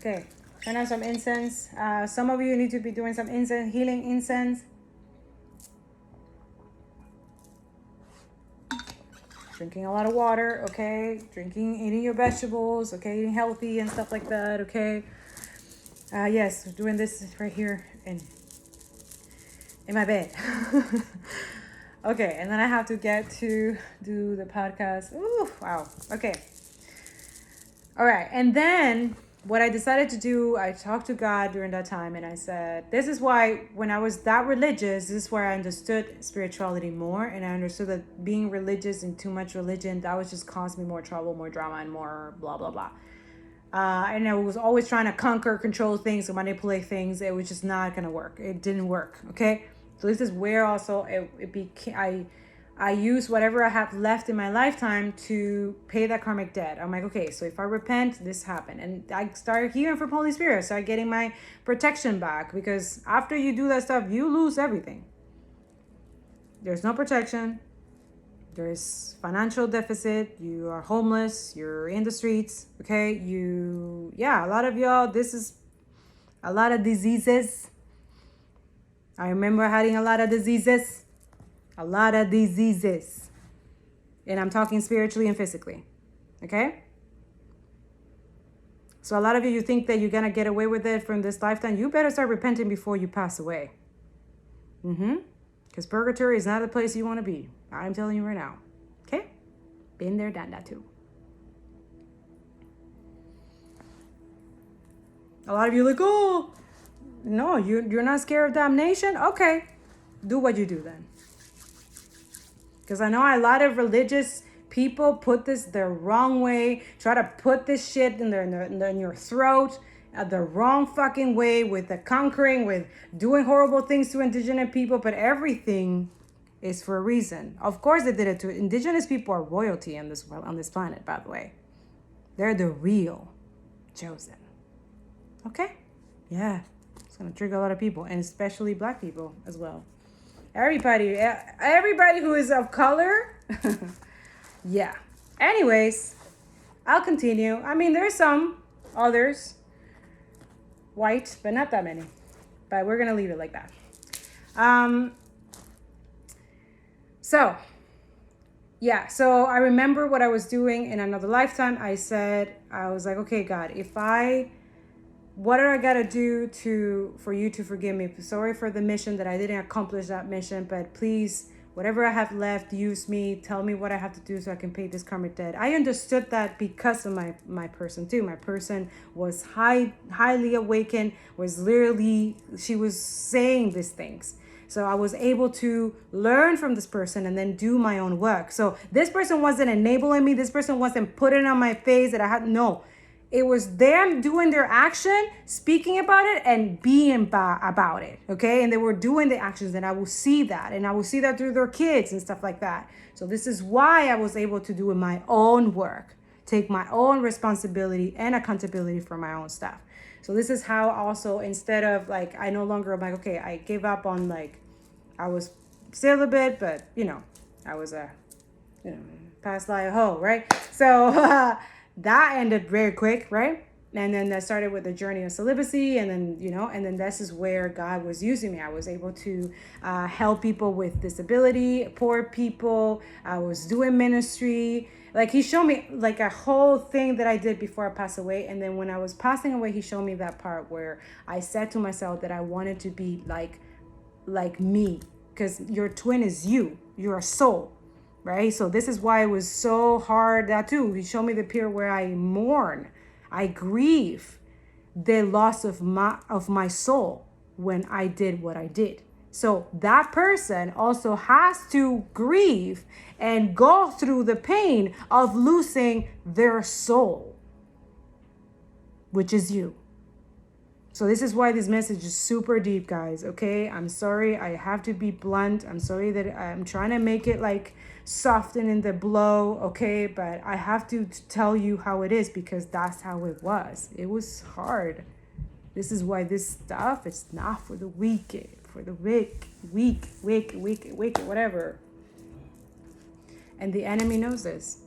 Okay. Turn on some incense. Some of you need to be doing some incense, healing incense. Drinking a lot of water, okay? Eating your vegetables, okay? Eating healthy and stuff like that, okay? Yes, doing this right here in my bed. Okay, and then I have to get to do the podcast. Ooh, wow. Okay. All right, and then what I decided to do, I talked to God during that time, and I said, this is why when I was that religious, this is where I understood spirituality more, and I understood that being religious and too much religion, that was just caused me more trouble, more drama, and more blah, blah, blah. And I was always trying to conquer, control things, or manipulate things. It was just not going to work. It didn't work, okay? So this is where also it became, I use whatever I have left in my lifetime to pay that karmic debt. I'm like, okay, so if I repent, this happened. And I started hearing from Holy Spirit. So I started getting my protection back, because after you do that stuff, you lose everything. There's no protection. There's financial deficit. You are homeless. You're in the streets. Okay. A lot of y'all, this is a lot of diseases. I remember having a lot of diseases. And I'm talking spiritually and physically. Okay. So a lot of you think that you're going to get away with it from this lifetime. You better start repenting before you pass away. Because purgatory is not the place you want to be. I'm telling you right now. Okay? Been there, done that too. A lot of you are like, oh, no, you're not scared of damnation? Okay. Do what you do then. Because I know a lot of religious people put this the wrong way. Try to put this shit in your throat the wrong fucking way, with the conquering, with doing horrible things to indigenous people. But everything is for a reason. Of course they did it to indigenous people. Are royalty on this planet, by the way. They're the real chosen. Okay? Yeah. It's going to trigger a lot of people, and especially black people as well. Everybody who is of color. Yeah. Anyways, I'll continue. I mean, there's some others white, but not that many. But we're going to leave it like that. So I remember what I was doing in another lifetime. I was like, okay, God, what do I got to do for you to forgive me? Sorry for the mission that I didn't accomplish that mission, but please, whatever I have left, use me. Tell me what I have to do so I can pay this karmic debt. I understood that because of my person too. My person was highly awakened, she was saying these things. So I was able to learn from this person and then do my own work. So this person wasn't enabling me. This person wasn't putting on my face that I had, no. It was them doing their action, speaking about it, and being about it, okay? And they were doing the actions, and I will see that. And I will see that through their kids and stuff like that. So this is why I was able to do my own work, take my own responsibility and accountability for my own stuff. So this is how also, instead of like, I no longer, I'm like, okay, I gave up on like, I was celibate, but, I was a, past life hoe, right? So, that ended very quick, right? And then I started with the journey of celibacy, and then this is where God was using me. I was able to help people with disability, poor people. I was doing ministry. Like, he showed me like a whole thing that I did before I passed away. And then when I was passing away, he showed me that part where I said to myself that I wanted to be like me, because your twin is you. You're a soul. Right? So this is why it was so hard. That too, he showed me the period where I mourn, I grieve the loss of my soul when I did what I did. So that person also has to grieve and go through the pain of losing their soul, which is you. So this is why this message is super deep, guys. Okay, I'm sorry. I have to be blunt. I'm sorry that I'm trying to make it like soften in the blow, okay? But I have to tell you how it is, because that's how it was. It was hard. This is why this stuff is not for the weak, for the weak, whatever. And the enemy knows this.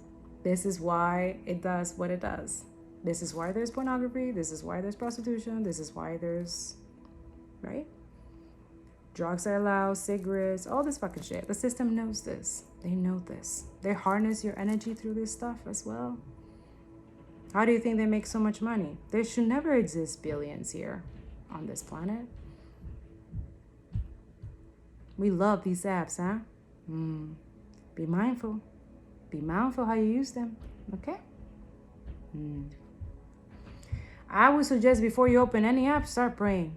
This is why it does what it does. This is why there's pornography. This is why there's prostitution. This is why there's, right? Drugs are allowed, cigarettes, all this fucking shit. The system knows this. They know this. They harness your energy through this stuff as well. How do you think they make so much money? There should never exist billions here on this planet. We love these apps, huh? Be mindful. Be mindful how you use them, okay? I would suggest before you open any app, start praying.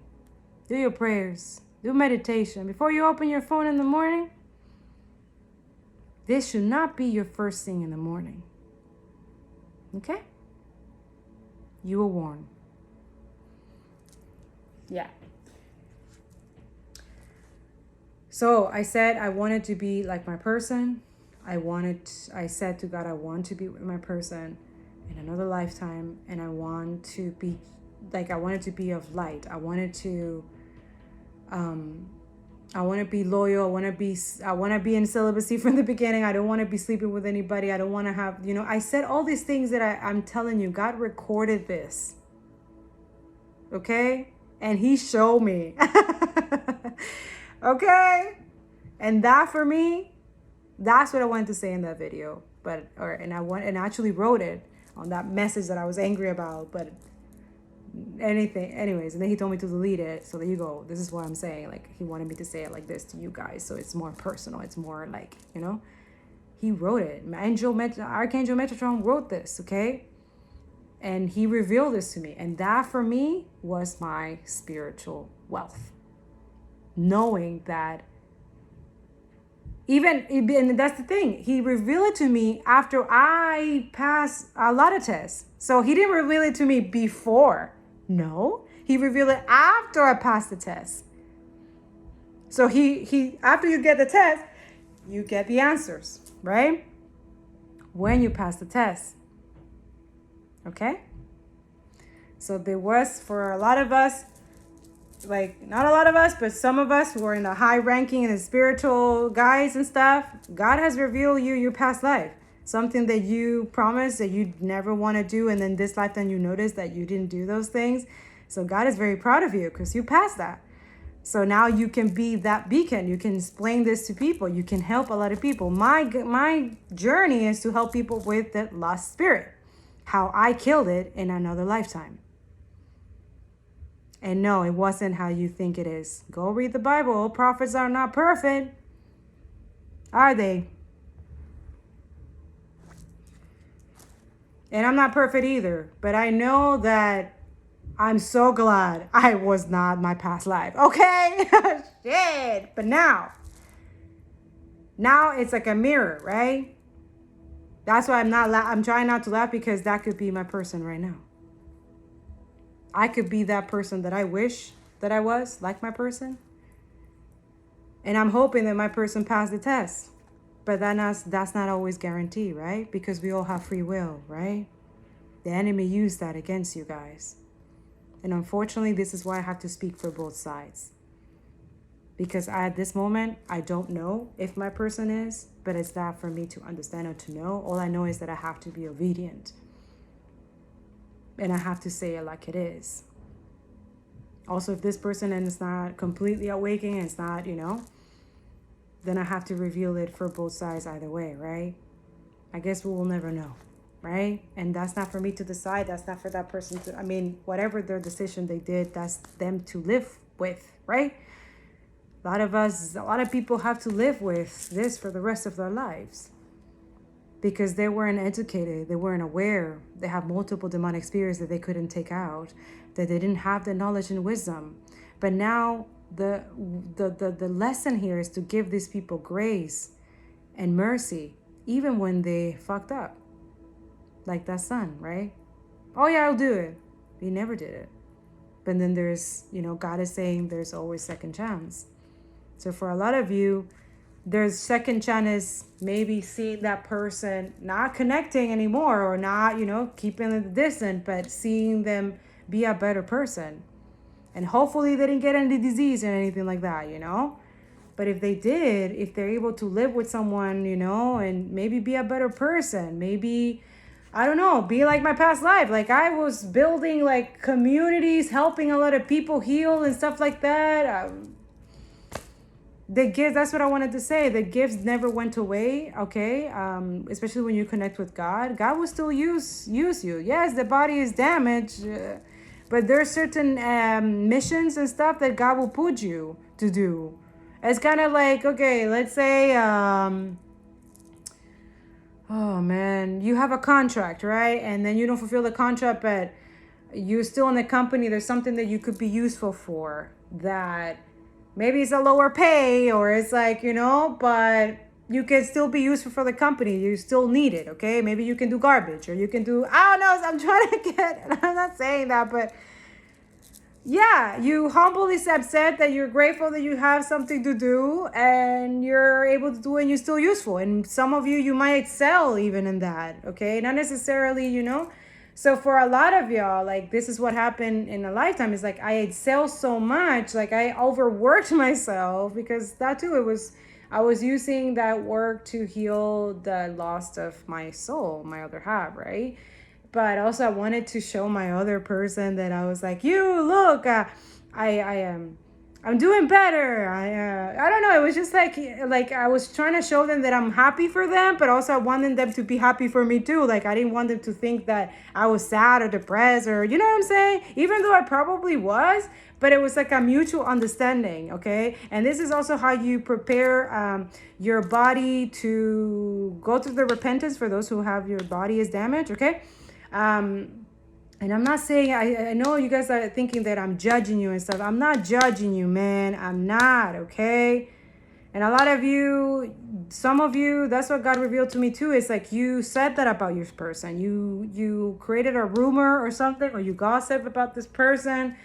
Do your prayers. Do meditation. Before you open your phone in the morning, this should not be your first thing in the morning. Okay? You were warned. Yeah. So I said I wanted to be like my person. I said to God, I want to be with my person in another lifetime. And I want to be, I wanted to be of light. I wanted to be loyal. I want to be in celibacy from the beginning. I don't want to be sleeping with anybody. I don't want to have, I said all these things that I'm telling you, God recorded this. Okay? And he showed me. Okay? And that for me, that's what I wanted to say in that video. And I actually wrote it on that message that I was angry about, but anyways, and then he told me to delete it. So there you go. This is what I'm saying. He wanted me to say it like this to you guys, so it's more personal. It's more he wrote it. Archangel Metatron wrote this, okay? And he revealed this to me, and that for me was my spiritual wealth. Knowing that and that's the thing, he revealed it to me after I passed a lot of tests. So he didn't reveal it to me before. No, he revealed it after I passed the test. So he after you get the test, you get the answers, right? When you pass the test. Okay? So there was, for a lot of us, not a lot of us, but some of us who are in the high ranking and the spiritual guys and stuff, God has revealed you your past life. Something that you promised that you never want to do, and then this lifetime you notice that you didn't do those things. So God is very proud of you because you passed that. So now you can be that beacon. You can explain this to people. You can help a lot of people. My journey is to help people with the lost spirit. How I killed it in another lifetime. And no, it wasn't how you think it is. Go read the Bible. All prophets are not perfect. Are they? And I'm not perfect either. But I know that I'm so glad I was not my past life. Okay? Shit. But now it's like a mirror, right? That's why I'm trying not to laugh, because that could be my person right now. I could be that person that I wish that I was, like my person. And I'm hoping that my person passed the test. But that's not always guaranteed, right? Because we all have free will, right? The enemy used that against you guys. And unfortunately, this is why I have to speak for both sides. Because at this moment, I don't know if my person is, but it's not for me to understand or to know. All I know is that I have to be obedient. And I have to say it like it is. Also, if this person is not completely awakening and it's not, then I have to reveal it for both sides either way, right? I guess we will never know, right? And that's not for me to decide. That's not for that person to, whatever their decision they did, that's them to live with, right? A lot of people have to live with this for the rest of their lives. Because they weren't educated, they weren't aware, they have multiple demonic spirits that they couldn't take out, that they didn't have the knowledge and wisdom. But now the lesson here is to give these people grace and mercy, even when they fucked up. Like that son, right? Oh yeah, I'll do it. He never did it. But then there's, God is saying there's always second chance. So for a lot of you, there's second chance, maybe seeing that person not connecting anymore, or not, keeping it distant, but seeing them be a better person. And hopefully they didn't get any disease or anything like that, But if they did, if they're able to live with someone, and maybe be a better person, maybe I don't know, be like my past life. Like I was building like communities, helping a lot of people heal and stuff like that. The gifts, that's what I wanted to say. The gifts never went away, okay? Especially when you connect with God. God will still use you. Yes, the body is damaged, but there are certain missions and stuff that God will put you to do. It's kind of like, okay, let's say, oh man, you have a contract, right? And then you don't fulfill the contract, but you're still in the company. There's something that you could be useful for that maybe it's a lower pay or it's like, but you can still be useful for the company. You still need it, okay? Maybe you can do garbage or you can do, I don't know. I'm trying to get, I'm not saying that, but yeah, you humbly accept that you're grateful that you have something to do and you're able to do it and you're still useful. And some of you, you might excel even in that, okay? Not necessarily, So for a lot of y'all, like this is what happened in a lifetime. It's like I excel so much, like I overworked myself because that too, I was using that work to heal the loss of my soul, my other half, right? But also I wanted to show my other person that I was like, you look, I am. I'm doing better. I don't know. It was just like I was trying to show them that I'm happy for them, but also I wanted them to be happy for me too. Like I didn't want them to think that I was sad or depressed or you know what I'm saying? Even though I probably was, but it was like a mutual understanding, okay? And this is also how you prepare your body to go through the repentance for those who have your body is damaged, okay? And I'm not saying, I know you guys are thinking that I'm judging you and stuff. I'm not judging you, man. I'm not, okay? And a lot of you, some of you, that's what God revealed to me too. It's like you said that about your person. You created a rumor or something, or you gossip about this person.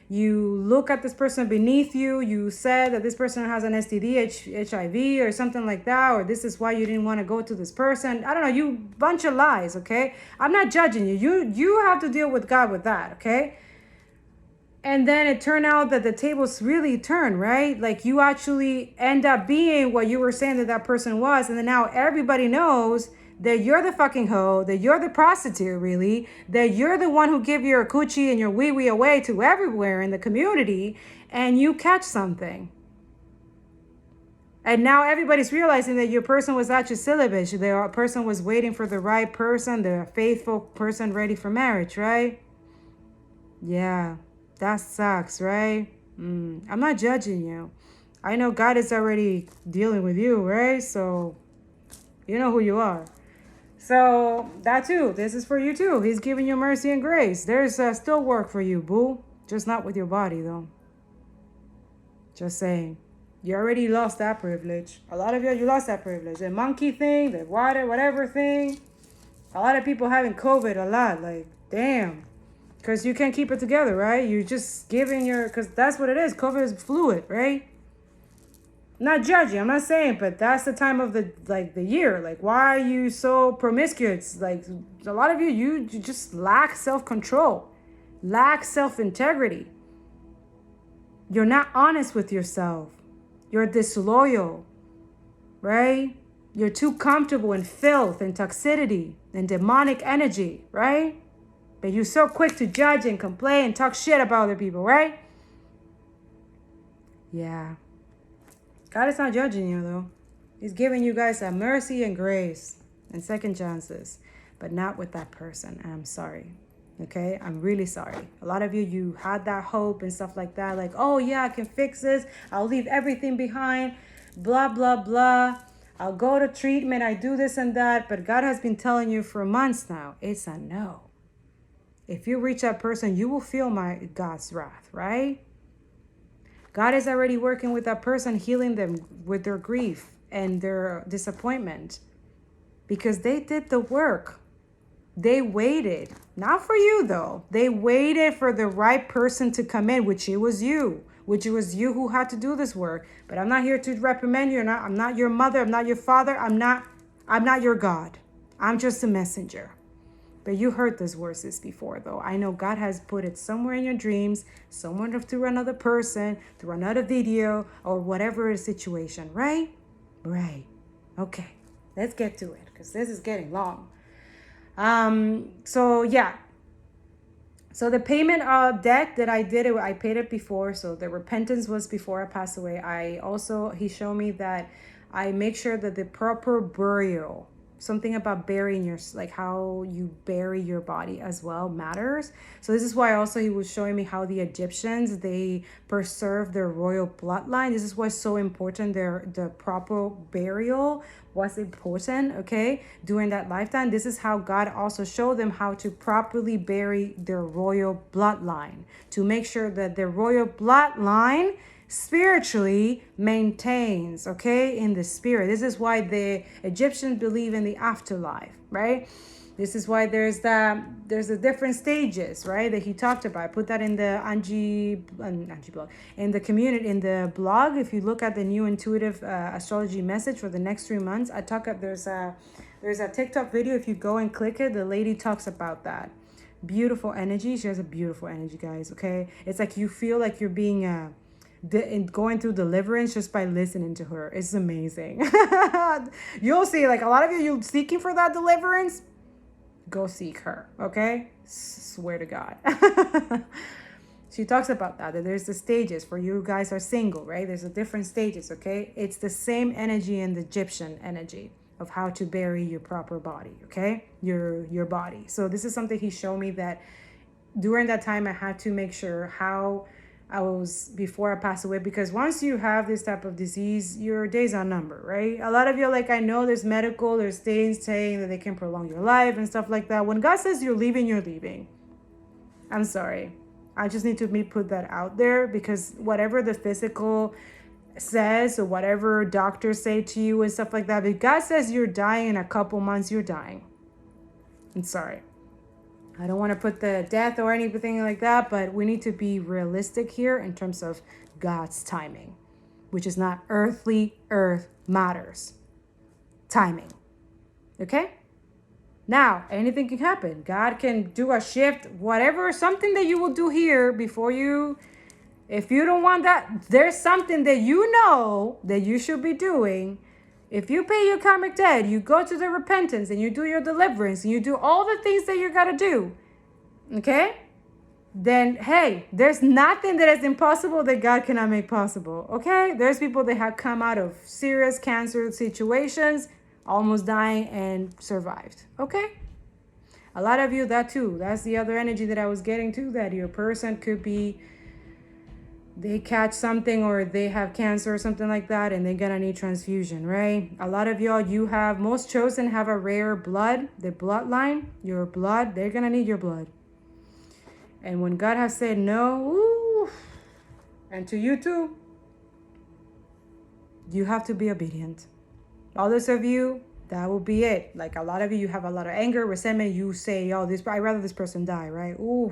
You look at this person beneath you. You said that this person has an STD, HIV, or something like that, or this is why you didn't want to go to this person. I don't know. You bunch of lies, okay? I'm not judging you. You have to deal with God with that, okay? And then it turned out that the tables really turned, right? Like you actually end up being what you were saying that person was. And then now everybody knows that you're the fucking hoe, that you're the prostitute, really, that you're the one who give your coochie and your wee-wee away to everywhere in the community, and you catch something. And now everybody's realizing that your person was actually celibate. The person was waiting for the right person, the faithful person ready for marriage, right? Yeah, that sucks, right? I'm not judging you. I know God is already dealing with you, right? So you know who you are. So that too, this is for you too. He's giving you mercy and grace. There's still work for you, boo. Just not with your body though. Just saying. You already lost that privilege. A lot of you lost that privilege. The monkey thing, the water, whatever thing. A lot of people having COVID a lot. Like, damn. Because you can't keep it together, right? You're just giving because that's what it is. COVID is fluid, right? Not judging, I'm not saying, but that's the time of the year. Like, why are you so promiscuous? Like, a lot of you just lack self-control, lack self-integrity. You're not honest with yourself. You're disloyal, right? You're too comfortable in filth and toxicity and demonic energy, right? But you're so quick to judge and complain and talk shit about other people, right? Yeah. God is not judging you, though. He's giving you guys a mercy and grace and second chances, but not with that person. And I'm sorry. Okay? I'm really sorry. A lot of you had that hope and stuff like that. Like, oh, yeah, I can fix this. I'll leave everything behind. Blah, blah, blah. I'll go to treatment. I do this and that. But God has been telling you for months now, it's a no. If you reach that person, you will feel God's wrath, right? God is already working with that person, healing them with their grief and their disappointment because they did the work. They waited, not for you though. They waited for the right person to come in, which it was you who had to do this work. But I'm not here to reprimand you. I'm not your mother. I'm not your father. I'm not your God. I'm just a messenger. But you heard those voices before, though. I know God has put it somewhere in your dreams, somewhere through another person, through another video, or whatever situation, right? Right. Okay, let's get to it, because this is getting long. So yeah. So the payment debt that I did, I paid it before. So the repentance was before I passed away. He showed me that I make sure that the proper burial, something about burying like how you bury your body as well matters. So this is why also he was showing me how the Egyptians, they preserve their royal bloodline. This is why it's so important. The proper burial was important, okay, during that lifetime. This is how God also showed them how to properly bury their royal bloodline, to make sure that their royal bloodline spiritually maintains, okay, in the spirit. This is why the Egyptians believe in the afterlife, right? This is why there's the different stages, right, that he talked about. I put that in the Angie blog, in the community, in the blog. If you look at the new intuitive astrology message for the next 3 months, I talk up. There's a TikTok video. If you go and click it, the lady talks about that. Beautiful energy. She has a beautiful energy, guys. Okay, it's like you feel like you're being going through deliverance just by listening to her. It's amazing. You'll see, like a lot of you seeking for that deliverance, go seek her, okay? Swear to God. She talks about that there's the stages. For you guys are single, right? There's the different stages, okay? It's the same energy in the Egyptian energy of how to bury your proper body, okay? Your body. So this is something he showed me, that during that time I had to make sure how I was before I passed away, because once you have this type of disease, your days are numbered, right? A lot of you are like, I know there's things saying that they can prolong your life and stuff like that. When God says you're leaving, you're leaving. I'm sorry. I just need to put that out there, because whatever the physical says or whatever doctors say to you and stuff like that, if God says you're dying in a couple months, you're dying. I'm sorry. I don't want to put the death or anything like that, but we need to be realistic here in terms of God's timing, which is not earthly. Earth matters. Timing. Okay? Now, anything can happen. God can do a shift, whatever, something that you will do here before you, if you don't want that, there's something that you know that you should be doing. If you pay your karmic debt, you go to the repentance and you do your deliverance and you do all the things that you got to do, okay? Then, hey, there's nothing that is impossible that God cannot make possible, okay? There's people that have come out of serious cancer situations, almost dying, and survived, okay? A lot of you, that too. That's the other energy that I was getting to, that your person could be, they catch something or they have cancer or something like that, and they're gonna need transfusion, right? A lot of y'all, most chosen have a rare blood, the bloodline, your blood, they're gonna need your blood. And when God has said no, ooh, and to you too, you have to be obedient. Others of you, that will be it. Like a lot of you have a lot of anger, resentment. You say, oh, I'd rather this person die, right? Ooh.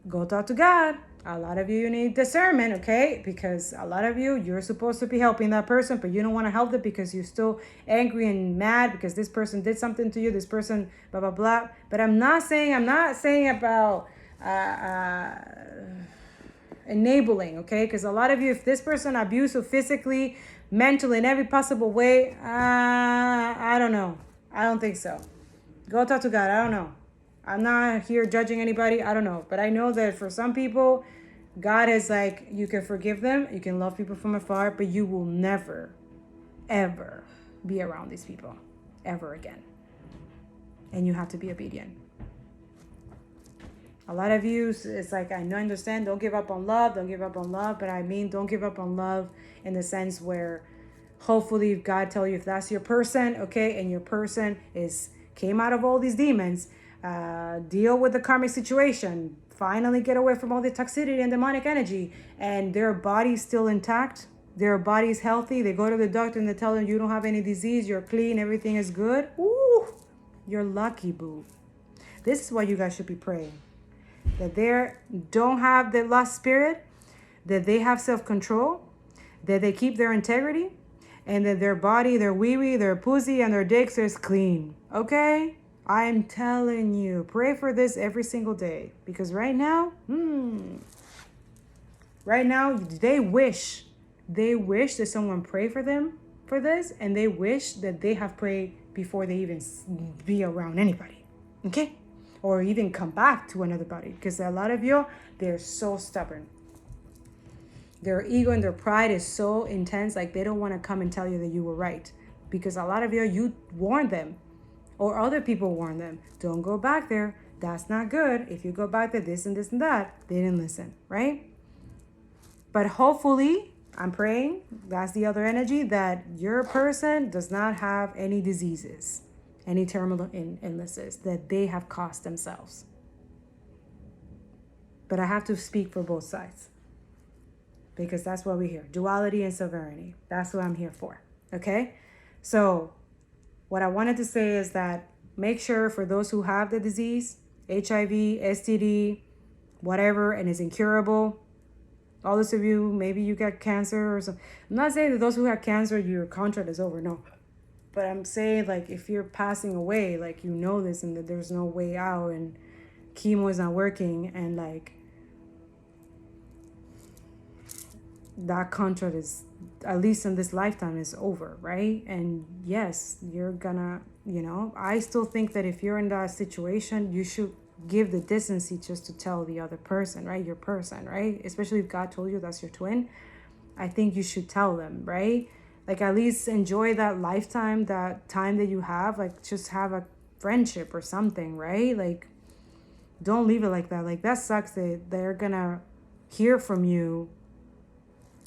Go talk to God. A lot of you need discernment, okay? Because a lot of you're supposed to be helping that person, but you don't want to help them because you're still angry and mad because this person did something to you, this person, blah, blah, blah. But I'm not saying about enabling, okay? Because a lot of you, if this person abused you physically, mentally, in every possible way, I don't know. I don't think so. Go talk to God. I don't know. I'm not here judging anybody. I don't know. But I know that for some people, God is like, you can forgive them. You can love people from afar, but you will never, ever be around these people ever again. And you have to be obedient. A lot of you, it's like, I understand, don't give up on love. Don't give up on love. But I mean, don't give up on love in the sense where hopefully if God tell you if that's your person, okay, and your person came out of all these demons, deal with the karmic situation, finally get away from all the toxicity and demonic energy, and their body's still intact, their body's healthy, they go to the doctor and they tell them you don't have any disease, you're clean, everything is good. Ooh, you're lucky, boo. This is why you guys should be praying, that they don't have the lost spirit, that they have self-control, that they keep their integrity, and that their body, their wee-wee, their pussy, and their dicks is clean, okay? I'm telling you, pray for this every single day. Because right now, they wish that someone pray for them for this, and they wish that they have prayed before they even be around anybody, okay? Or even come back to another body, because a lot of you, they're so stubborn. Their ego and their pride is so intense, like they don't want to come and tell you that you were right, because a lot of you warned them, or other people warned them, don't go back there, that's not good. If you go back there, this and this and that, they didn't listen, right? But hopefully, I'm praying, that's the other energy, that your person does not have any diseases, any terminal illnesses that they have caused themselves. But I have to speak for both sides, because that's what we hear. Duality and sovereignty. That's what I'm here for. Okay? So what I wanted to say is that make sure for those who have the disease, HIV, STD, whatever, and is incurable, all those of you, maybe you got cancer or something. I'm not saying that those who have cancer, your contract is over. No. But I'm saying, like, if you're passing away, like, you know this and that there's no way out and chemo is not working, and like that contract is, at least in this lifetime, is over, right? And yes, you're gonna, I still think that if you're in that situation, you should give the decency just to tell the other person, right? Your person, right? Especially if God told you that's your twin. I think you should tell them, right? Like, at least enjoy that lifetime, that time that you have. Like, just have a friendship or something, right? Like, don't leave it like that. Like, that sucks that they're gonna hear from you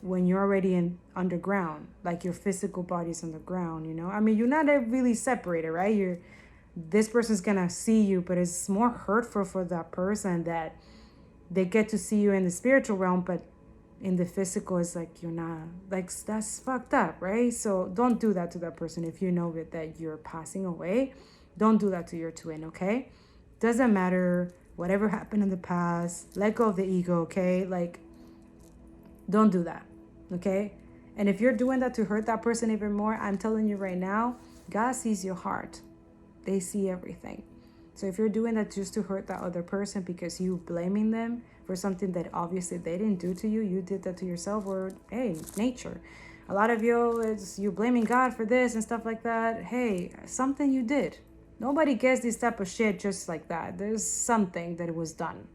when you're already underground, like your physical body's underground, I mean, you're not really separated, right? This person's gonna see you, but it's more hurtful for that person that they get to see you in the spiritual realm, but in the physical, it's like you're not, like, that's fucked up, right? So don't do that to that person. If you know that you're passing away, don't do that to your twin, okay? Doesn't matter whatever happened in the past. Let go of the ego, okay? Like, don't do that, okay? And if you're doing that to hurt that person even more, I'm telling you right now, God sees your heart. They see everything. So if you're doing that just to hurt that other person because you blaming them for something that obviously they didn't do to you, you did that to yourself, or, hey, nature. A lot of you're blaming God for this and stuff like that. Hey, something you did. Nobody gets this type of shit just like that. There's something that was done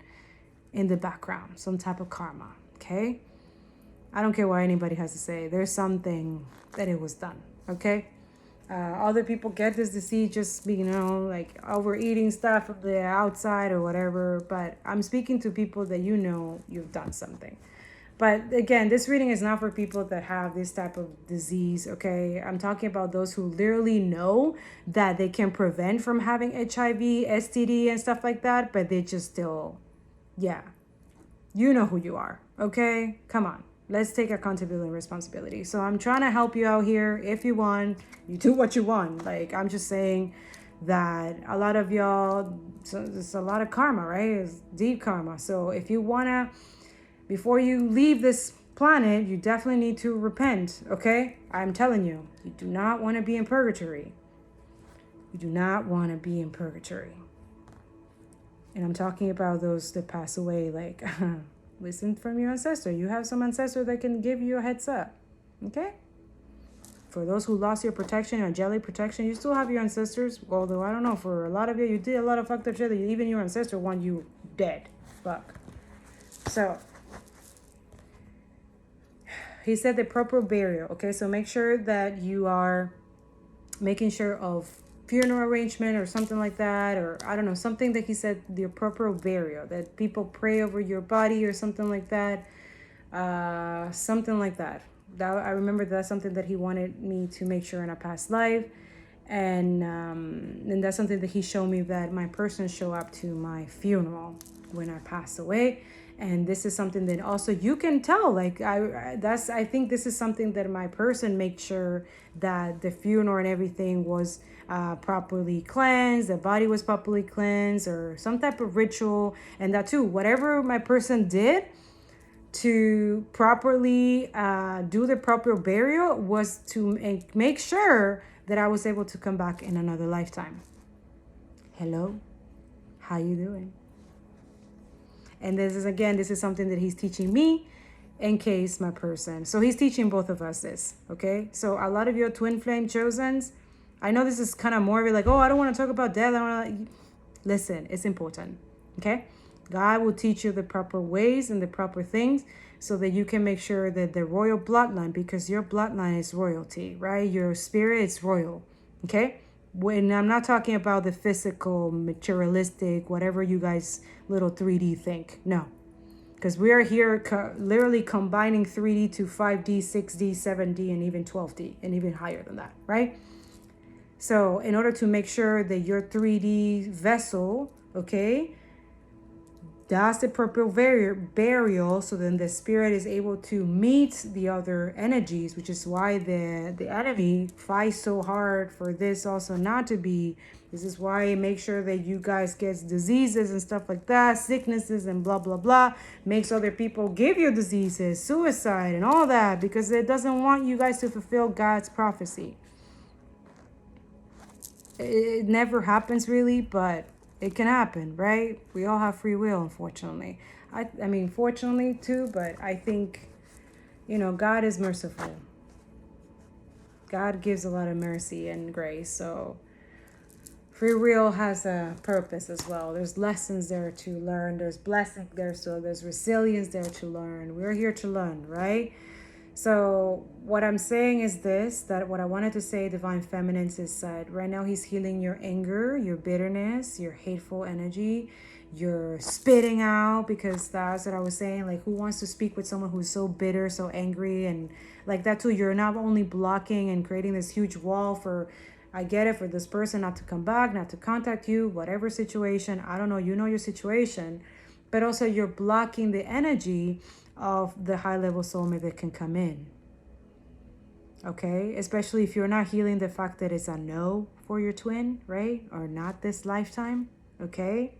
in the background, some type of karma, okay? I don't care what anybody has to say. There's something that it was done, okay? Other people get this disease just, like overeating stuff from the outside or whatever. But I'm speaking to people that you've done something. But again, this reading is not for people that have this type of disease, okay? I'm talking about those who literally know that they can prevent from having HIV, STD, and stuff like that, but they just still, you know who you are, okay? Come on. Let's take accountability and responsibility. So I'm trying to help you out here. If you want, you do what you want. Like, I'm just saying that a lot of y'all, so it's a lot of karma, right? It's deep karma. So if you want to, before you leave this planet, you definitely need to repent, okay? I'm telling you, you do not want to be in purgatory. You do not want to be in purgatory. And I'm talking about those that pass away, like... Listen from your ancestor. You have some ancestor that can give you a heads up. Okay? For those who lost your protection, your angelic protection, you still have your ancestors. Although, I don't know, for a lot of you did a lot of fucked up shit that even your ancestor want you dead. Fuck. So, he said the proper burial. Okay? So make sure that you are making sure of funeral arrangement or something like that, or I don't know, something that he said, the appropriate burial, that people pray over your body or something like that, something like that. I remember that's something that he wanted me to make sure in a past life, and that's something that he showed me, that my person show up to my funeral when I passed away. And this is something that also you can tell, like, I think this is something that my person made sure that the funeral and everything was properly cleansed, the body was properly cleansed, or some type of ritual. And that too, whatever my person did to properly do the proper burial was to make sure that I was able to come back in another lifetime. Hello, how you doing? And this is something that he's teaching me in case my person. So he's teaching both of us this, okay? So a lot of your twin flame chosens, I know this is kind of morbid, like, oh, I don't want to talk about death. I don't want to. Listen, it's important. Okay? God will teach you the proper ways and the proper things so that you can make sure that the royal bloodline, because your bloodline is royalty, right? Your spirit is royal. Okay? When I'm not talking about the physical, materialistic, whatever you guys little 3D think. No. Because we are here literally combining 3D to 5D, 6D, 7D, and even 12D, and even higher than that, right? So in order to make sure that your 3D vessel, okay, that's the proper burial, so then the spirit is able to meet the other energies, which is why the enemy fights so hard for this also not to be. This is why make sure that you guys get diseases and stuff like that, sicknesses and blah blah blah, makes other people give you diseases, suicide and all that, because it doesn't want you guys to fulfill God's prophecy. It never happens really, but it can happen, right? We all have free will, unfortunately. I mean, fortunately too, but I think, God is merciful. God gives a lot of mercy and grace. So free will has a purpose as well. There's lessons there to learn. There's blessing there. So there's resilience there to learn. We're here to learn, right? So what I'm saying is this, that what I wanted to say, Divine Feminine, is that right now he's healing your anger, your bitterness, your hateful energy, your spitting out, because that's what I was saying. Like, who wants to speak with someone who's so bitter, so angry, and like that too? You're not only blocking and creating this huge wall for, I get it, for this person not to come back, not to contact you, whatever situation. I don't know, your situation, but also you're blocking the energy of the high level soulmate that can come in. Okay, especially if you're not healing the fact that it's a no for your twin, right? Or not this lifetime. Okay,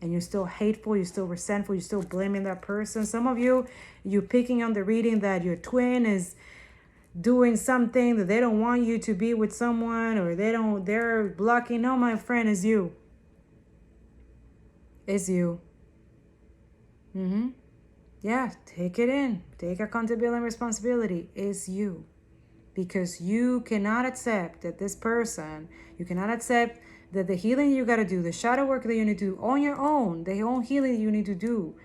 and you're still hateful, you're still resentful, you're still blaming that person. Some of you picking on the reading that your twin is doing something that they don't want you to be with someone, or they're blocking. No, my friend, is you. It's you. Yeah, take it in. Take accountability and responsibility. It's you. Because you cannot accept that this person, you cannot accept that the healing you got to do, the shadow work that you need to do on your own, the own healing you need to do.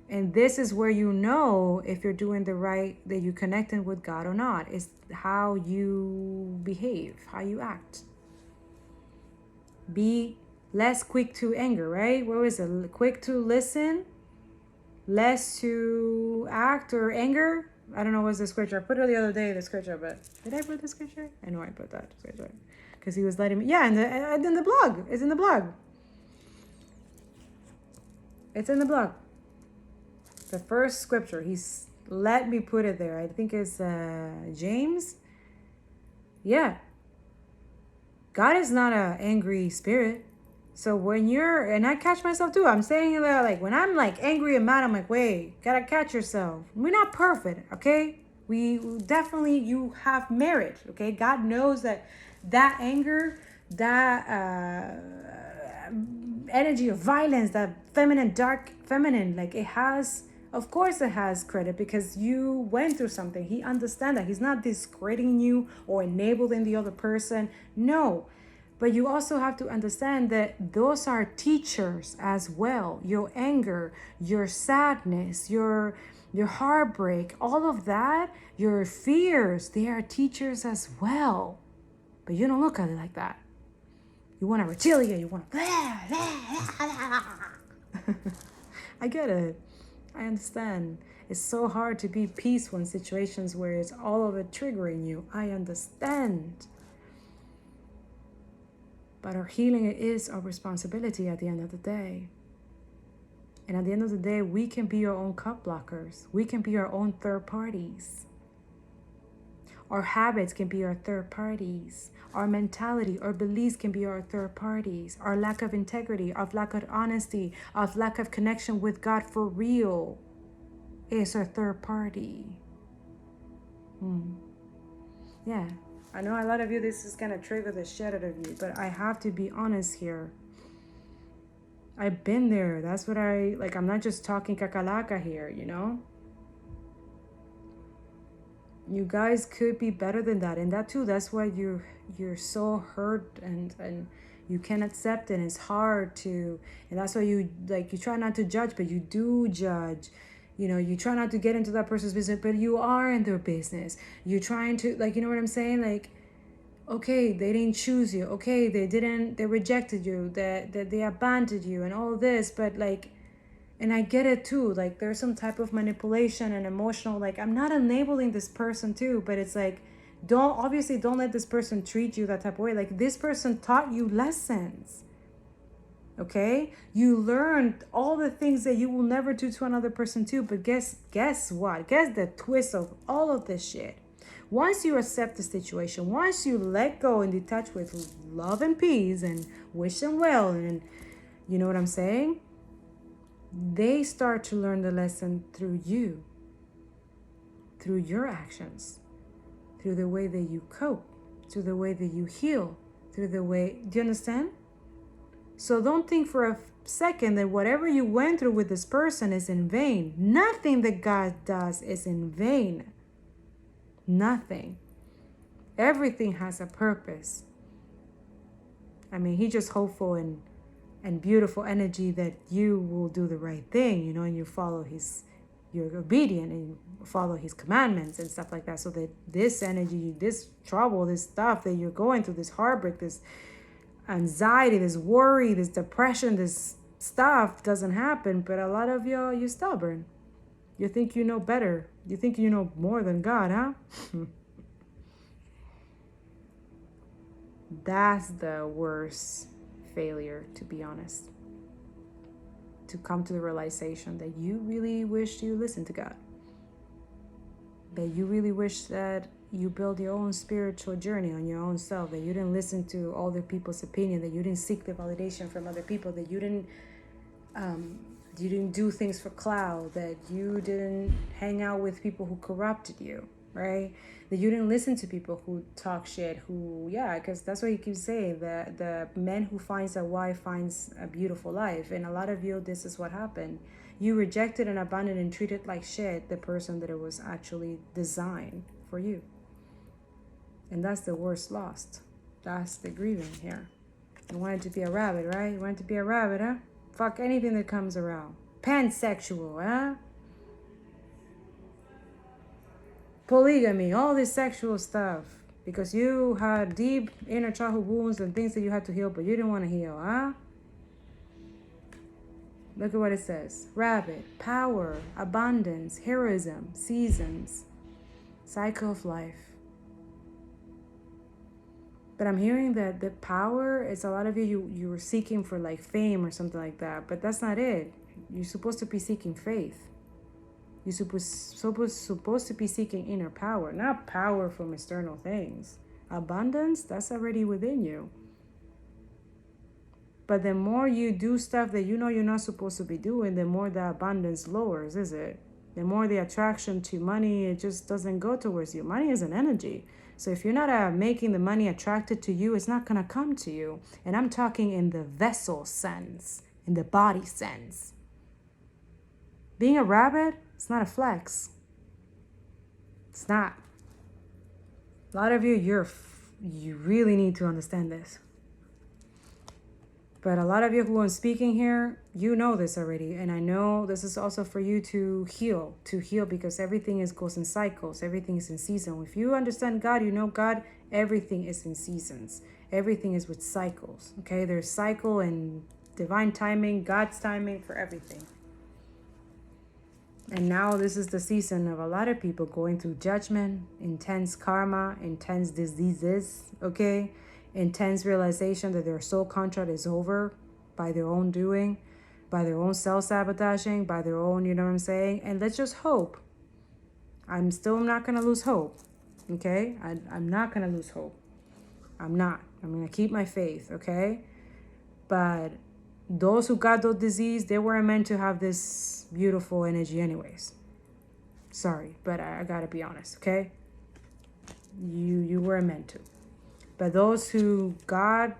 And this is where you know if you're doing the right, that you're connecting with God or not. It's how you behave, how you act. Be less quick to anger, right? What was it? Quick to listen, less to act or anger. I don't know what's the scripture. I put it the other day, the scripture, but did I put the scripture? I know I put that scripture because he was letting me. Yeah, in the blog. It's in the blog. It's in the blog. The first scripture. He's let me put it there. I think it's James. Yeah. God is not an angry spirit. So when and I catch myself too, I'm saying that, like, when I'm like angry and mad, I'm like, wait, gotta catch yourself. We're not perfect, okay? We definitely, you have merit, okay? God knows that anger, that energy of violence, that dark feminine, like, it has, of course it has credit because you went through something. He understands that. He's not discrediting you or enabling the other person. No. But you also have to understand that those are teachers as well. Your anger, your sadness, your heartbreak, all of that, your fears, they are teachers as well. But you don't look at it like that. You want to retaliate. You want to... I get it. I understand. It's so hard to be peaceful in situations where it's all of it triggering you. I understand. But our healing is our responsibility at the end of the day. And at the end of the day, we can be our own cup blockers. We can be our own third parties. Our habits can be our third parties. Our mentality, our beliefs can be our third parties. Our lack of integrity, our lack of honesty, our lack of connection with God for real is our third party. Yeah. I know a lot of you, this is going to trigger the shit out of you, but I have to be honest here. I've been there. That's what I'm not just talking kakalaka here, You guys could be better than that, and that too, that's why you're so hurt, and you can't accept it, and it's hard to, and that's why you like, you try not to judge, but you do judge. You know, you try not to get into that person's business, but you are in their business. You're trying to, like, you know what I'm saying, like, okay, they didn't choose you, okay, they rejected you, that they abandoned you and all this, but like, and I get it too, like there's some type of manipulation and emotional, like, I'm not enabling this person too, but it's like, don't let this person treat you that type of way. Like, this person taught you lessons, okay? You learned all the things that you will never do to another person too, but guess what? Guess the twist of all of this shit. Once you accept the situation, once you let go and detach with love and peace and wish them well, and you know what I'm saying? They start to learn the lesson through you, through your actions, through the way that you cope, through the way that you heal, through the way, do you understand? So don't think for a second that whatever you went through with this person is in vain. Nothing that God does is in vain. Nothing. Everything has a purpose. I mean, he's just hopeful and beautiful energy that you will do the right thing, you know, and you follow you're obedient and you follow his commandments and stuff like that, so that this energy, this trouble, this stuff that you're going through, this heartbreak, this anxiety, this worry, this depression, this stuff doesn't happen. But a lot of y'all, you're stubborn. You think you know better. You think you know more than God, huh? That's the worst failure, to be honest. To come to the realization that you really wish you listened to God. That you really wish that you build your own spiritual journey on your own self, that you didn't listen to other people's opinion, that you didn't seek the validation from other people, that you didn't do things for clout, that you didn't hang out with people who corrupted you, right? That you didn't listen to people who talk shit, because that's what you keep saying, that the man who finds a wife finds a beautiful life. And a lot of you, this is what happened. You rejected and abandoned and treated like shit the person that it was actually designed for you. And that's the worst lost. That's the grieving here. You wanted to be a rabbit, right? You wanted to be a rabbit, huh? Fuck anything that comes around. Pansexual, huh? Polygamy, all this sexual stuff. Because you had deep inner childhood wounds and things that you had to heal, but you didn't want to heal, huh? Look at what it says. Rabbit, power, abundance, heroism, seasons, cycle of life. But I'm hearing that the power is, a lot of you were seeking for like fame or something like that, but that's not it. You're supposed to be seeking faith. You're supposed to be seeking inner power, not power from external things. Abundance, that's already within you. But the more you do stuff that you know you're not supposed to be doing, the more the abundance lowers, is it? The more the attraction to money, it just doesn't go towards you. Money is an energy. So if you're not making the money attracted to you, it's not going to come to you. And I'm talking in the vessel sense, in the body sense. Being a rabbit, it's not a flex. It's not. A lot of you, you really need to understand this. But a lot of you who I'm speaking here, you know this already. And I know this is also for you to heal because everything goes in cycles. Everything is in season. If you understand God, you know God, everything is in seasons. Everything is with cycles, okay? There's cycle and divine timing, God's timing for everything. And now this is the season of a lot of people going through judgment, intense karma, intense diseases, okay? Intense realization that their soul contract is over by their own doing, by their own self-sabotaging, by their own, you know what I'm saying? And let's just hope. I'm still not going to lose hope, okay? I'm not going to lose hope. I'm not. I'm going to keep my faith, okay? But those who got those disease, they weren't meant to have this beautiful energy anyways. Sorry, but I got to be honest, okay? You weren't meant to. But those who God,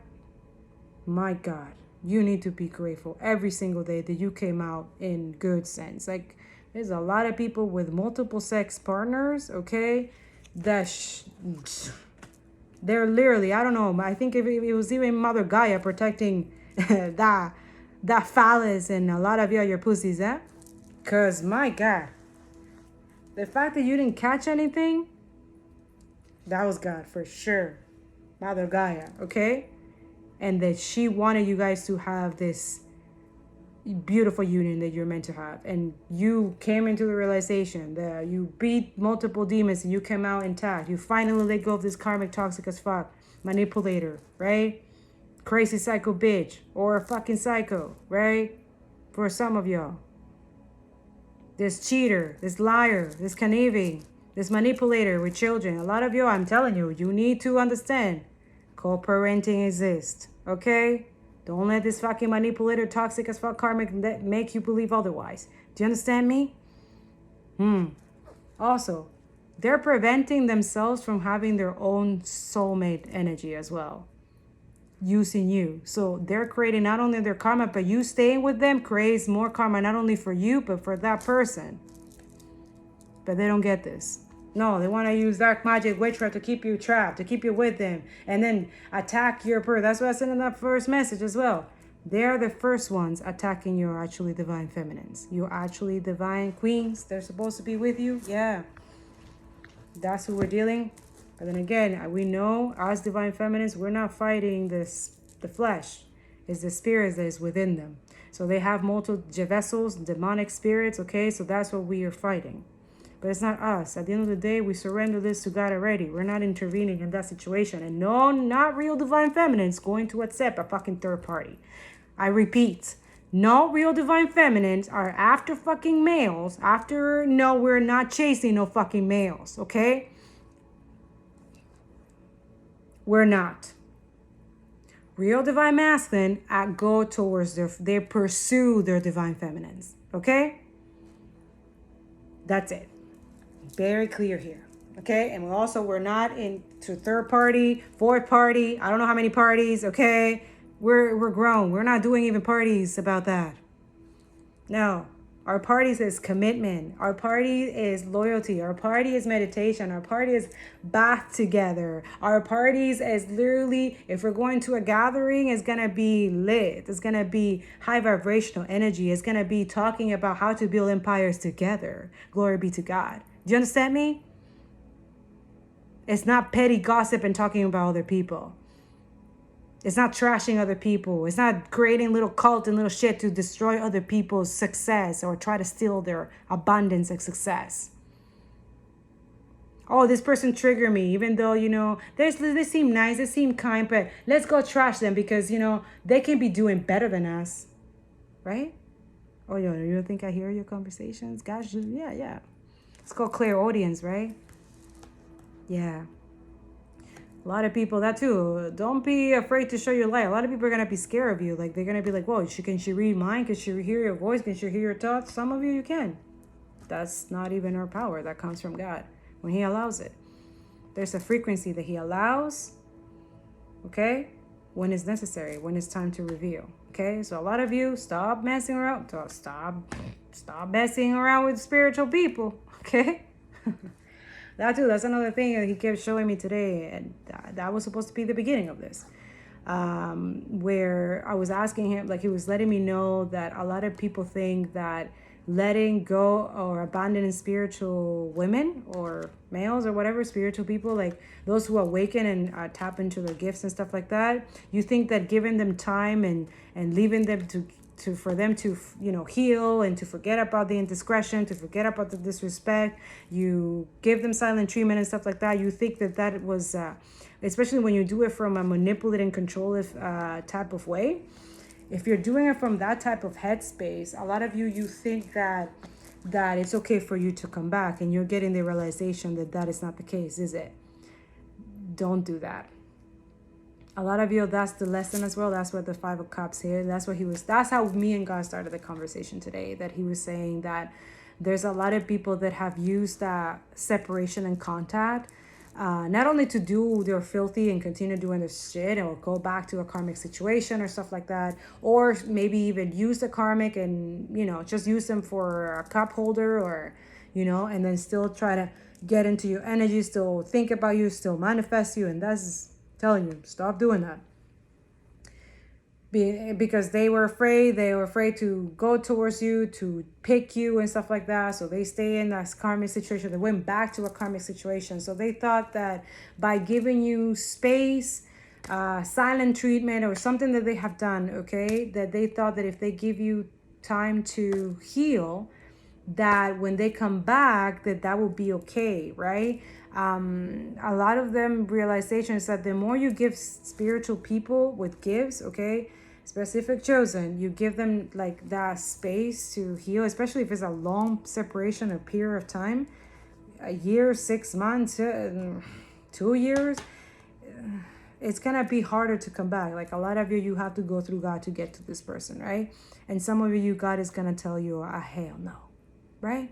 my God, you need to be grateful every single day that you came out in good sense. Like, there's a lot of people with multiple sex partners, okay? they're literally, I don't know, I think if it was even Mother Gaia protecting that phallus and a lot of your pussies, eh? Because, my God, the fact that you didn't catch anything, that was God for sure. Mother Gaia, okay? And that she wanted you guys to have this beautiful union that you're meant to have. And you came into the realization that you beat multiple demons and you came out intact. You finally let go of this karmic toxic as fuck manipulator, right? Crazy psycho bitch or a fucking psycho, right? For some of y'all. This cheater, this liar, this conniving, this manipulator with children. A lot of you, I'm telling you, you need to understand co-parenting exists, okay? Don't let this fucking manipulator, toxic as fuck karmic make you believe otherwise. Do you understand me? Also, they're preventing themselves from having their own soulmate energy as well, using you. So they're creating not only their karma, but you staying with them creates more karma, not only for you, but for that person. But they don't get this. No, they want to use dark magic, witchcraft to keep you trapped, to keep you with them, and then attack your person. That's what I said in that first message as well. They're the first ones attacking your actually divine feminines. Your actually divine queens. They're supposed to be with you. Yeah. That's who we're dealing. But then again, we know as divine feminines, we're not fighting the flesh. It's the spirits that is within them. So they have multiple vessels, demonic spirits, okay? So that's what we are fighting. But it's not us. At the end of the day, we surrender this to God already. We're not intervening in that situation. And no, not real divine feminines going to accept a fucking third party. I repeat, no real divine feminines are after fucking males. No, we're not chasing no fucking males, okay? We're not. Real divine masculine go towards they pursue their divine feminines, okay? That's it. Very clear here, okay? And we're not into third party, fourth party. I don't know how many parties, okay? We're grown. We're not doing even parties about that. No. Our parties is commitment. Our party is loyalty. Our party is meditation. Our party is bath together. Our parties is literally, if we're going to a gathering, it's going to be lit. It's going to be high vibrational energy. It's going to be talking about how to build empires together. Glory be to God. Do you understand me? It's not petty gossip and talking about other people. It's not trashing other people. It's not creating little cult and little shit to destroy other people's success or try to steal their abundance of success. Oh, this person triggered me, even though, they seem nice, they seem kind, but let's go trash them because, they can be doing better than us. Right? Oh, you don't think I hear your conversations? Gosh, yeah. It's called clairaudience, right? Yeah. A lot of people, that too. Don't be afraid to show your light. A lot of people are going to be scared of you. Like, they're going to be like, whoa, can she read mine? Can she hear your voice? Can she hear your thoughts? Some of you can. That's not even our power. That comes from God when he allows it. There's a frequency that he allows, okay, when it's necessary, when it's time to reveal, okay? So a lot of you, stop messing around. Stop messing around with spiritual people, okay? That's another thing that he kept showing me today, and that was supposed to be the beginning of this, where I was asking him, like he was letting me know that a lot of people think that letting go or abandoning spiritual women or males or whatever, spiritual people, like those who awaken and tap into their gifts and stuff like that, you think that giving them time and leaving them for them to heal and to forget about the indiscretion, to forget about the disrespect, you give them silent treatment and stuff like that, you think that was especially when you do it from a manipulative and controlling type of way. If you're doing it from that type of headspace, a lot of you think that it's okay for you to come back, and you're getting the realization that is not the case, is it? Don't do that. A lot of you, that's the lesson as well. That's what the Five of Cups here. That's how me and God started the conversation today. That he was saying that there's a lot of people that have used that separation and contact, not only to do their filthy and continue doing their shit or go back to a karmic situation or stuff like that, or maybe even use the karmic and, just use them for a cup holder or, and then still try to get into your energy, still think about you, still manifest you. And that's telling you, stop doing that. Because they were afraid to go towards you, to pick you and stuff like that. So they stay in that karmic situation. They went back to a karmic situation. So they thought that by giving you space, silent treatment, or something that they have done, okay, that they thought that if they give you time to heal, that when they come back, that will be okay, right? A lot of them realization is that the more you give spiritual people with gifts, okay, specific chosen, you give them like that space to heal, especially if it's a long separation, a period of time, a year, 6 months, 2 years, it's gonna be harder to come back. Like a lot of you have to go through God to get to this person, right? And some of you, God is gonna tell you, hell no, right?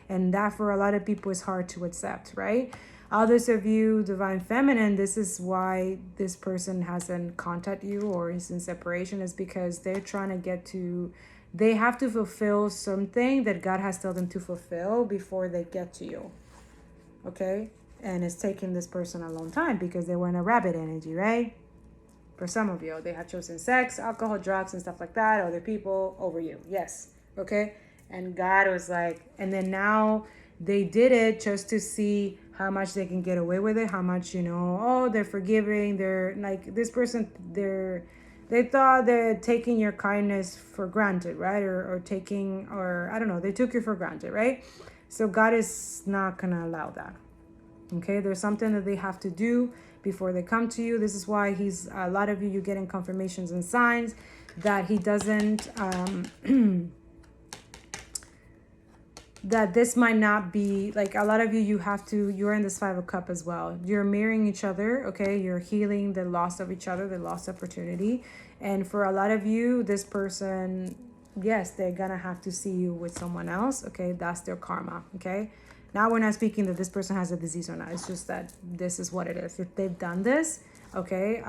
And that for a lot of people is hard to accept, right? Others of you, divine feminine, this is why this person hasn't contacted you or is in separation, is because they're trying to they have to fulfill something that God has told them to fulfill before they get to you, okay? And it's taking this person a long time because they were in a rabbit energy, right? For some of you, they have chosen sex, alcohol, drugs, and stuff like that, other people over you, yes, okay? And God was like, and then now they did it just to see how much they can get away with it, how much, they're forgiving, they're like, this person, they thought they're taking your kindness for granted, right? Or taking, or I don't know, they took you for granted, right? So God is not gonna allow that, okay? There's something that they have to do before they come to you. This is why a lot of you getting confirmations and signs that he doesn't, that this might not be like, a lot of you're in this 5 of Cups as well. You're mirroring each other, okay? You're healing the loss of each other, the lost opportunity. And for a lot of you, this person, yes, they're gonna have to see you with someone else, okay? That's their karma, okay? Now we're not speaking that this person has a disease or not. It's just that this is what it is. If they've done this, okay,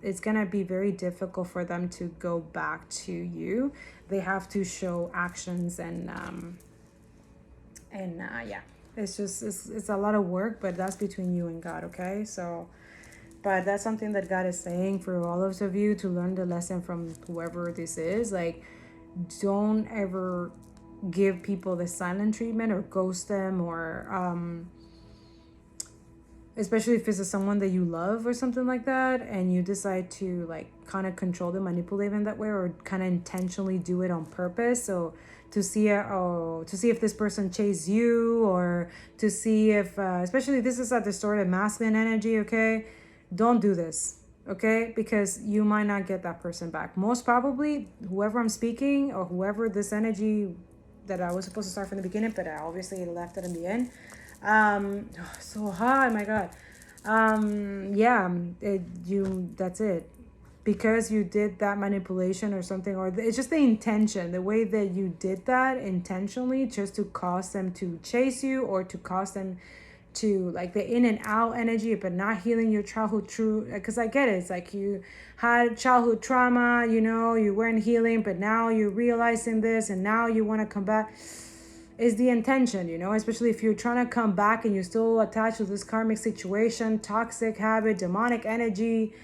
it's gonna be very difficult for them to go back to you. They have to show actions and yeah, it's just it's a lot of work, but that's between you and God, okay? So, but that's something that God is saying for all of you to learn the lesson from whoever this is. Like, don't ever give people the silent treatment or ghost them, or especially if it's someone that you love or something like that, and you decide to like kind of control them, manipulate them that way, or kind of intentionally do it on purpose. So to see if this person chased you, or to see if especially this is a distorted masculine energy, okay? Don't do this, okay? Because you might not get that person back. Most probably whoever I'm speaking, or whoever this energy that I was supposed to start from the beginning, but I obviously left it in the end. So hot, my God. That's it. Because you did that manipulation or something, or it's just the intention, the way that you did that intentionally, just to cause them to chase you, or to cause them to like the in and out energy, but not healing your childhood because I get it. It's like you had childhood trauma, you weren't healing, but now you're realizing this and now you want to come back. Is the intention, especially if you're trying to come back and you're still attached to this karmic situation, toxic habit, demonic energy,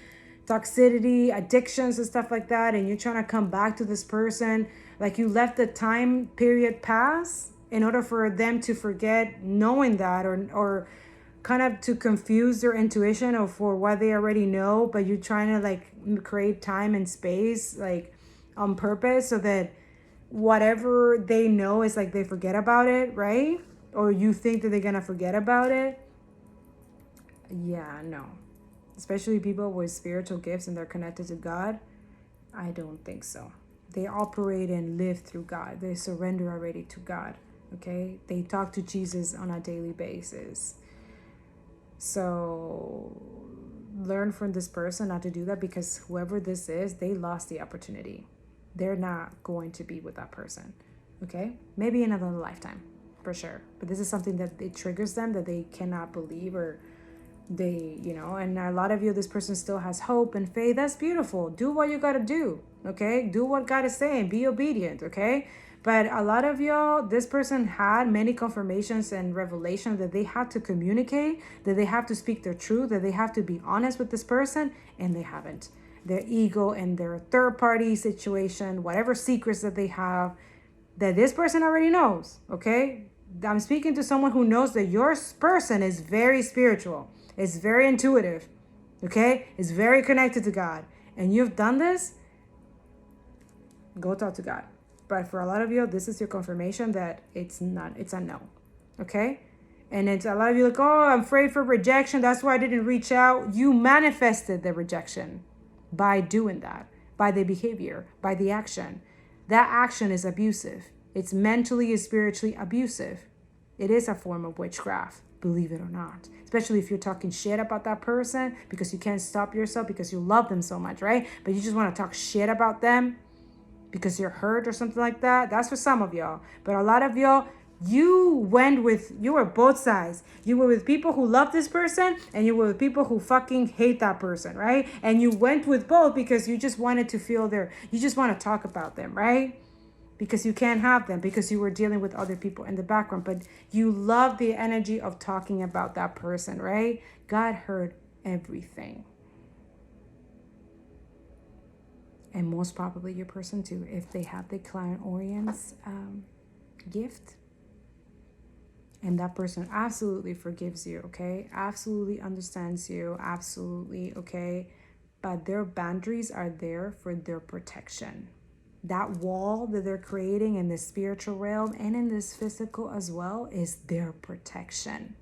toxicity, addictions and stuff like that, and you're trying to come back to this person, like you let the time period pass in order for them to forget knowing that, or kind of to confuse their intuition or for what they already know, but you're trying to like create time and space like on purpose so that whatever they know is like they forget about it, right? Or you think that they're gonna forget about it. Yeah, no. Especially people with spiritual gifts and they're connected to God, I don't think so. They operate and live through God. They surrender already to God, okay? They talk to Jesus on a daily basis. So learn from this person not to do that, because whoever this is, they lost the opportunity. They're not going to be with that person, okay? Maybe in another lifetime, for sure. But this is something that it triggers them, that they cannot believe, or And a lot of you, this person still has hope and faith. That's beautiful. Do what you got to do. Okay. Do what God is saying. Be obedient. Okay. But a lot of y'all, this person had many confirmations and revelations that they have to communicate, that they have to speak their truth, that they have to be honest with this person, and they haven't. Their ego and their third party situation, whatever secrets that they have, that this person already knows. Okay. I'm speaking to someone who knows that your person is very spiritual. It's very intuitive. Okay. It's very connected to God. And you've done this, go talk to God. But for a lot of you, this is your confirmation that it's a no. Okay? And it's a lot of you like, oh, I'm afraid for rejection. That's why I didn't reach out. You manifested the rejection by doing that, by the behavior, by the action. That action is abusive. It's mentally and spiritually abusive. It is a form of witchcraft, believe it or not. Especially if you're talking shit about that person because you can't stop yourself because you love them so much, right? But you just want to talk shit about them because you're hurt or something like that. That's for some of y'all. But a lot of y'all, you were both sides. You were with people who love this person and you were with people who fucking hate that person, right? And you went with both because you just wanted to you just want to talk about them, right? Because you can't have them because you were dealing with other people in the background. But you love the energy of talking about that person, right? God heard everything. And most probably your person too, if they have the clairvoyance gift. And that person absolutely forgives you, okay? Absolutely understands you, absolutely, okay? But their boundaries are there for their protection. That wall that they're creating in the spiritual realm and in this physical as well is their protection.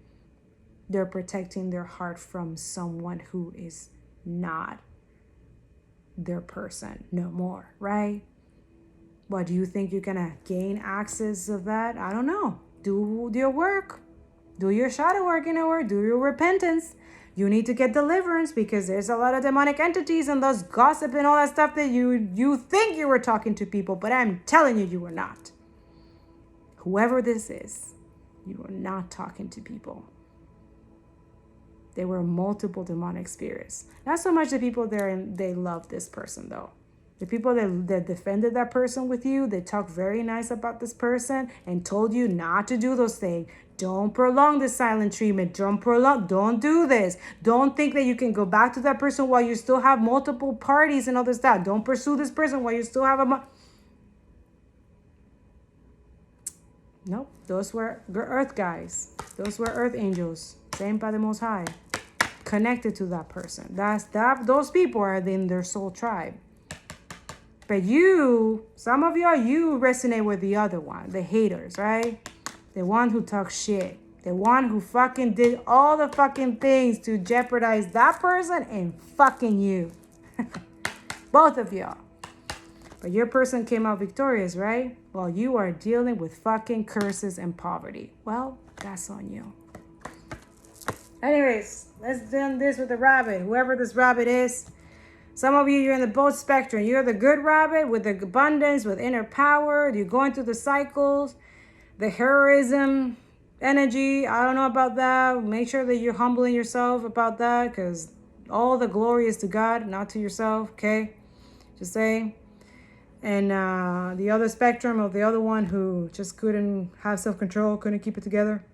They're protecting their heart from someone who is not their person no more, right? What, do you think you're gonna gain access of that? I don't know. Do your work. Do your shadow work, do your repentance. You need to get deliverance because there's a lot of demonic entities and those gossip and all that stuff that you think you were talking to people, but I'm telling you were not. Whoever this is, you are not talking to people. There were multiple demonic spirits. Not so much the people there, and they love this person though. The people that defended that person with you, they talked very nice about this person and told you not to do those things. Don't prolong the silent treatment. Don't do this. Don't think that you can go back to that person while you still have multiple parties and all this stuff. Don't pursue this person while you still have Nope, those were earth guys. Those were earth angels, sent by the Most High, connected to that person. Those people are in their soul tribe. But some of y'all, you resonate with the other one, the haters, right? The one who talks shit. The one who fucking did all the fucking things to jeopardize that person and fucking you. Both of y'all. But your person came out victorious, right? While you are dealing with fucking curses and poverty. Well, that's on you. Anyways, let's do this with the rabbit. Whoever this rabbit is. Some of you, you're in the both spectrum. You're the good rabbit with the abundance, with inner power. You're going through the cycles, the heroism energy. I don't know about that. Make sure that you're humbling yourself about that because all the glory is to God, not to yourself, okay? Just saying. And the other spectrum of the other one who just couldn't have self-control, couldn't keep it together.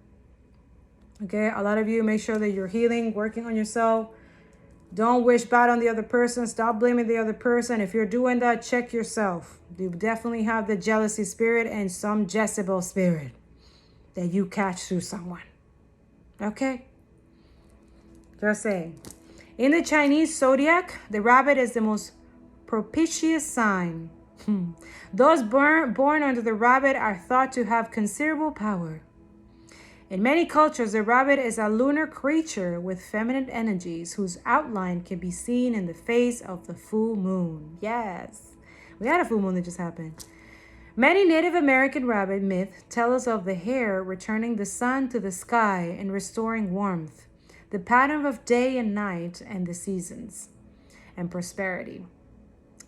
Okay, a lot of you, make sure that you're healing, working on yourself. Don't wish bad on the other person. Stop blaming the other person. If you're doing that, check yourself. You definitely have the jealousy spirit and some Jezebel spirit that you catch through someone. Okay? Just saying. In the Chinese zodiac, the rabbit is the most propitious sign. Those born under the rabbit are thought to have considerable power. In many cultures, the rabbit is a lunar creature with feminine energies whose outline can be seen in the face of the full moon. Yes, we had a full moon that just happened. Many Native American rabbit myths tell us of the hare returning the sun to the sky and restoring warmth, the pattern of day and night and the seasons, and prosperity.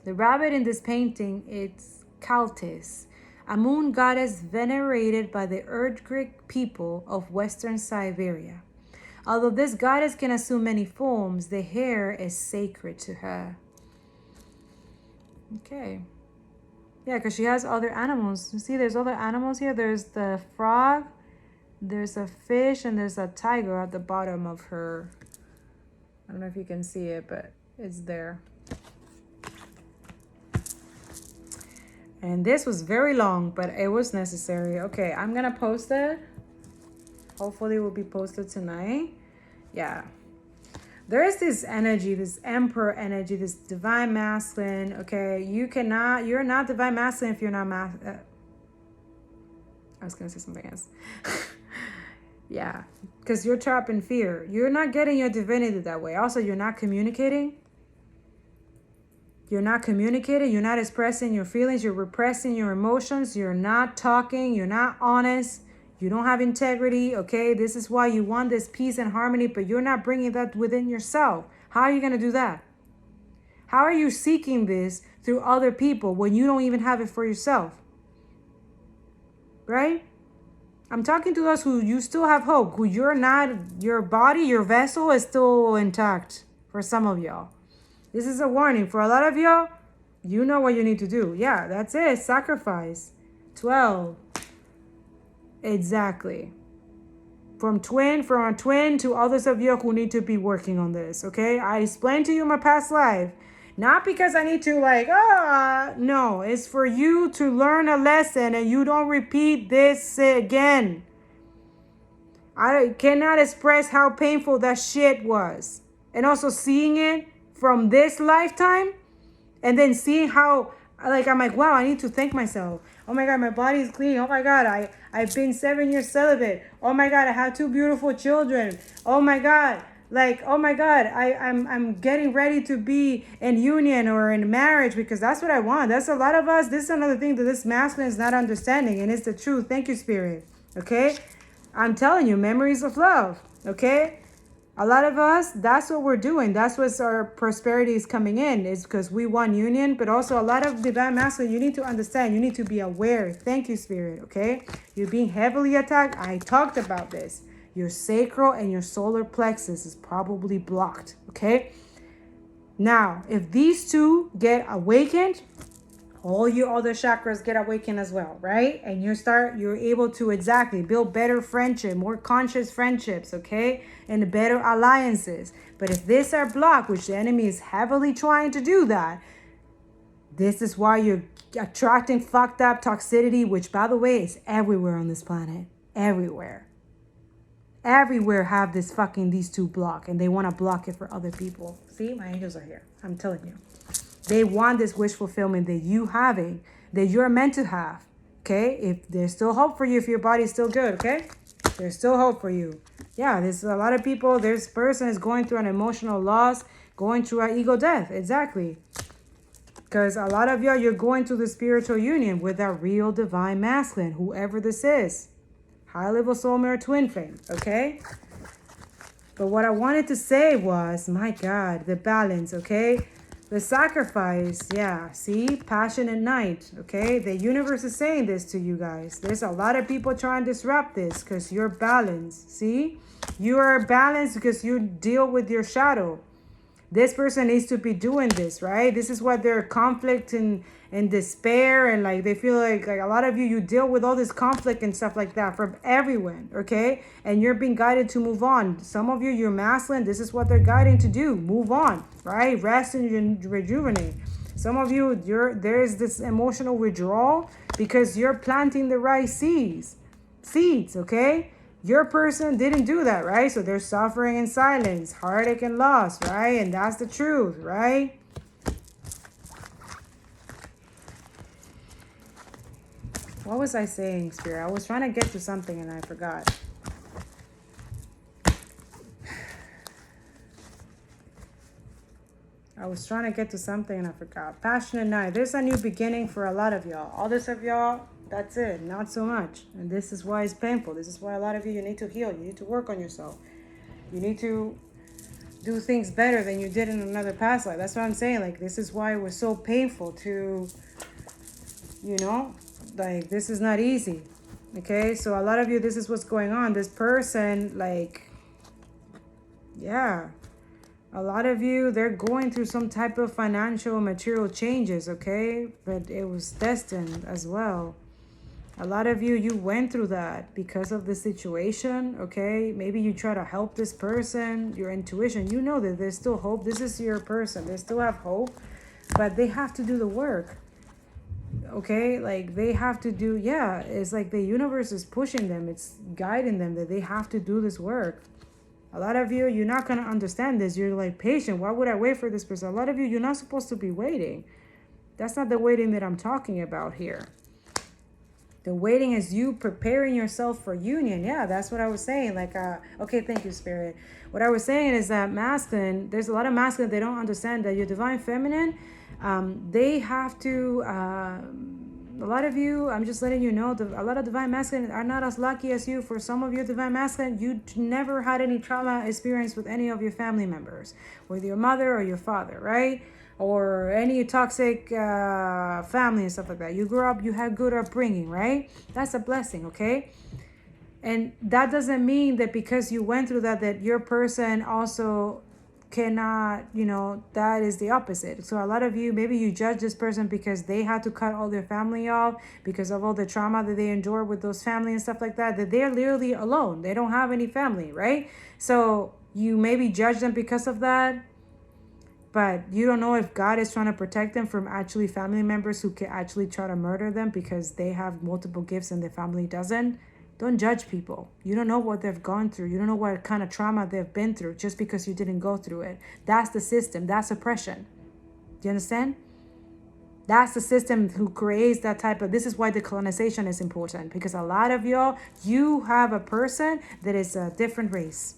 The rabbit in this painting is Caltes, a moon goddess venerated by the Urdgrig people of Western Siberia. Although this goddess can assume many forms, the hair is sacred to her. Okay. Yeah, because she has other animals. You see, there's other animals here. There's the frog, there's a fish, and there's a tiger at the bottom of her. I don't know if you can see it, but it's there. And this was very long, but it was necessary. Okay, I'm gonna post it. Hopefully it will be posted tonight. Yeah. There is this energy, this emperor energy, this divine masculine. Okay, you're not divine masculine if you're not I was gonna say something else. Yeah, because you're trapped in fear. You're not getting your divinity that way. Also, you're not communicating. You're not communicating. You're not expressing your feelings. You're repressing your emotions. You're not talking. You're not honest. You don't have integrity. Okay, this is why you want this peace and harmony, but you're not bringing that within yourself. How are you going to do that? How are you seeking this through other people when you don't even have it for yourself? Right? I'm talking to those who you still have hope, who you're not, your body, your vessel is still intact for some of y'all. This is a warning. For a lot of y'all, you know what you need to do. Yeah, that's it. Sacrifice. 12. Exactly. From a twin to others of you who need to be working on this, okay? I explained to you my past life. Not because I need to no. It's for you to learn a lesson and you don't repeat this again. I cannot express how painful that shit was. And also seeing it from this lifetime and then seeing how I'm like, wow, I need to thank myself. Oh my God, my body is clean. Oh my God, I've been 7 years celibate. Oh my God, I have 2 beautiful children. Oh my God, oh my God, I'm getting ready to be in union or in marriage because that's what I want. That's a lot of us. This is another thing that this masculine is not understanding, and it's the truth. Thank you, Spirit. Okay? I'm telling you, memories of love. Okay? A lot of us, that's what we're doing. That's what our prosperity is coming in, is because we want union. But also a lot of divine masculine, you need to understand. You need to be aware. Thank you, Spirit. Okay? You're being heavily attacked. I talked about this. Your sacral and your solar plexus is probably blocked. Okay? Now, if these two get awakened, all your other chakras get awakened as well, right? And you're able to exactly build better friendship, more conscious friendships, okay? And better alliances. But if these are blocked, which the enemy is heavily trying to do that, this is why you're attracting fucked up toxicity, which by the way is everywhere on this planet. Everywhere. Everywhere have these two block, and they want to block it for other people. See, my angels are here. I'm telling you. They want this wish fulfillment that you having, that you're meant to have. Okay? If there's still hope for you, if your body's still good, okay? There's still hope for you. Yeah, there's a lot of people, this person is going through an emotional loss, going through an ego death. Exactly. Because a lot of y'all, you're going through the spiritual union with a real divine masculine, whoever this is. High level soulmate or twin flame, okay? But what I wanted to say was, my God, the balance, okay? The sacrifice, yeah, see? Passion at night, okay? The universe is saying this to you guys. There's a lot of people trying to disrupt this because you're balanced, see? You are balanced because you deal with your shadow. This person needs to be doing this, right? This is what their conflict and despair and they feel like a lot of you deal with all this conflict and stuff like that from everyone, okay? And you're being guided to move on. Some of you, you're masculine. This is what they're guiding to do. Move on, right? Rest and rejuvenate. Some of you, there's this emotional withdrawal because you're planting the right seeds, okay? Your person didn't do that, right? So they're suffering in silence, heartache and loss, right? And that's the truth, right? What was I saying, Spirit? I was trying to get to something and I forgot. I was trying to get to something and I forgot. Passionate night. There's a new beginning for a lot of y'all. Others of y'all, that's it. Not so much. And this is why it's painful. This is why a lot of you need to heal. You need to work on yourself. You need to do things better than you did in another past life. That's what I'm saying. This is why it was so painful to, this is not easy. Okay? So a lot of you, this is what's going on. This person, Yeah. A lot of you, they're going through some type of financial material changes, okay? But it was destined as well. A lot of you, you went through that because of the situation, okay? Maybe you try to help this person, your intuition, you know that there's still hope. This is your person. They still have hope, but they have to do the work, okay? Like they have to do, yeah, it's like the universe is pushing them, it's guiding them that they have to do this work. A lot of you, you're not going to understand this. You're like, patient. Why would I wait for this person? A lot of you, you're not supposed to be waiting. That's not the waiting that I'm talking about here. The waiting is you preparing yourself for union. Yeah, that's what I was saying. Like, okay, thank you, Spirit. What I was saying is that masculine, there's a lot of masculine, they don't understand that your divine feminine, they have to, a lot of you, I'm just letting you know, a lot of divine masculine are not as lucky as you. For some of you divine masculine, you never had any trauma experience with any of your family members, with your mother or your father, right? Or any toxic family and stuff like that. You grew up, you had good upbringing, right? That's a blessing, okay? And that doesn't mean that because you went through that, that your person also cannot, that is the opposite. So a lot of you, maybe you judge this person because they had to cut all their family off because of all the trauma that they endure with those family and stuff like that they're literally alone. They don't have any family, right? So you maybe judge them because of that, but you don't know if God is trying to protect them from actually family members who can actually try to murder them because they have multiple gifts and their family doesn't. Don't judge people. You don't know what they've gone through. You don't know what kind of trauma they've been through just because you didn't go through it. That's the system. That's oppression. Do you understand? That's the system who creates that type of, this is why the colonization is important, because a lot of y'all, you have a person that is a different race.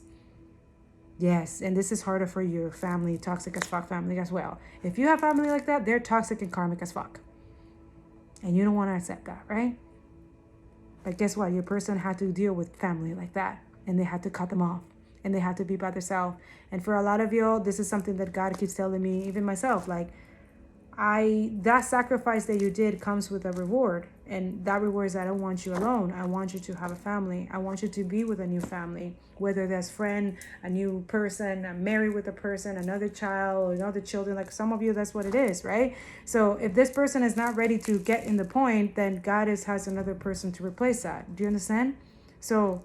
Yes, and this is harder for your family, toxic as fuck family as well. If you have family like that, they're toxic and karmic as fuck. And you don't want to accept that, right? But guess what? Your person had to deal with family like that, and they had to cut them off, and they had to be by themselves. And for a lot of y'all, this is something that God keeps telling me, even myself, like, that sacrifice that you did comes with a reward. And that reward is, I don't want you alone. I want you to have a family. I want you to be with a new family, whether that's friend, a new person, married with a person, another child, another children. Like some of you, that's what it is, right? So if this person is not ready to get in the point, then God has another person to replace that. Do you understand? So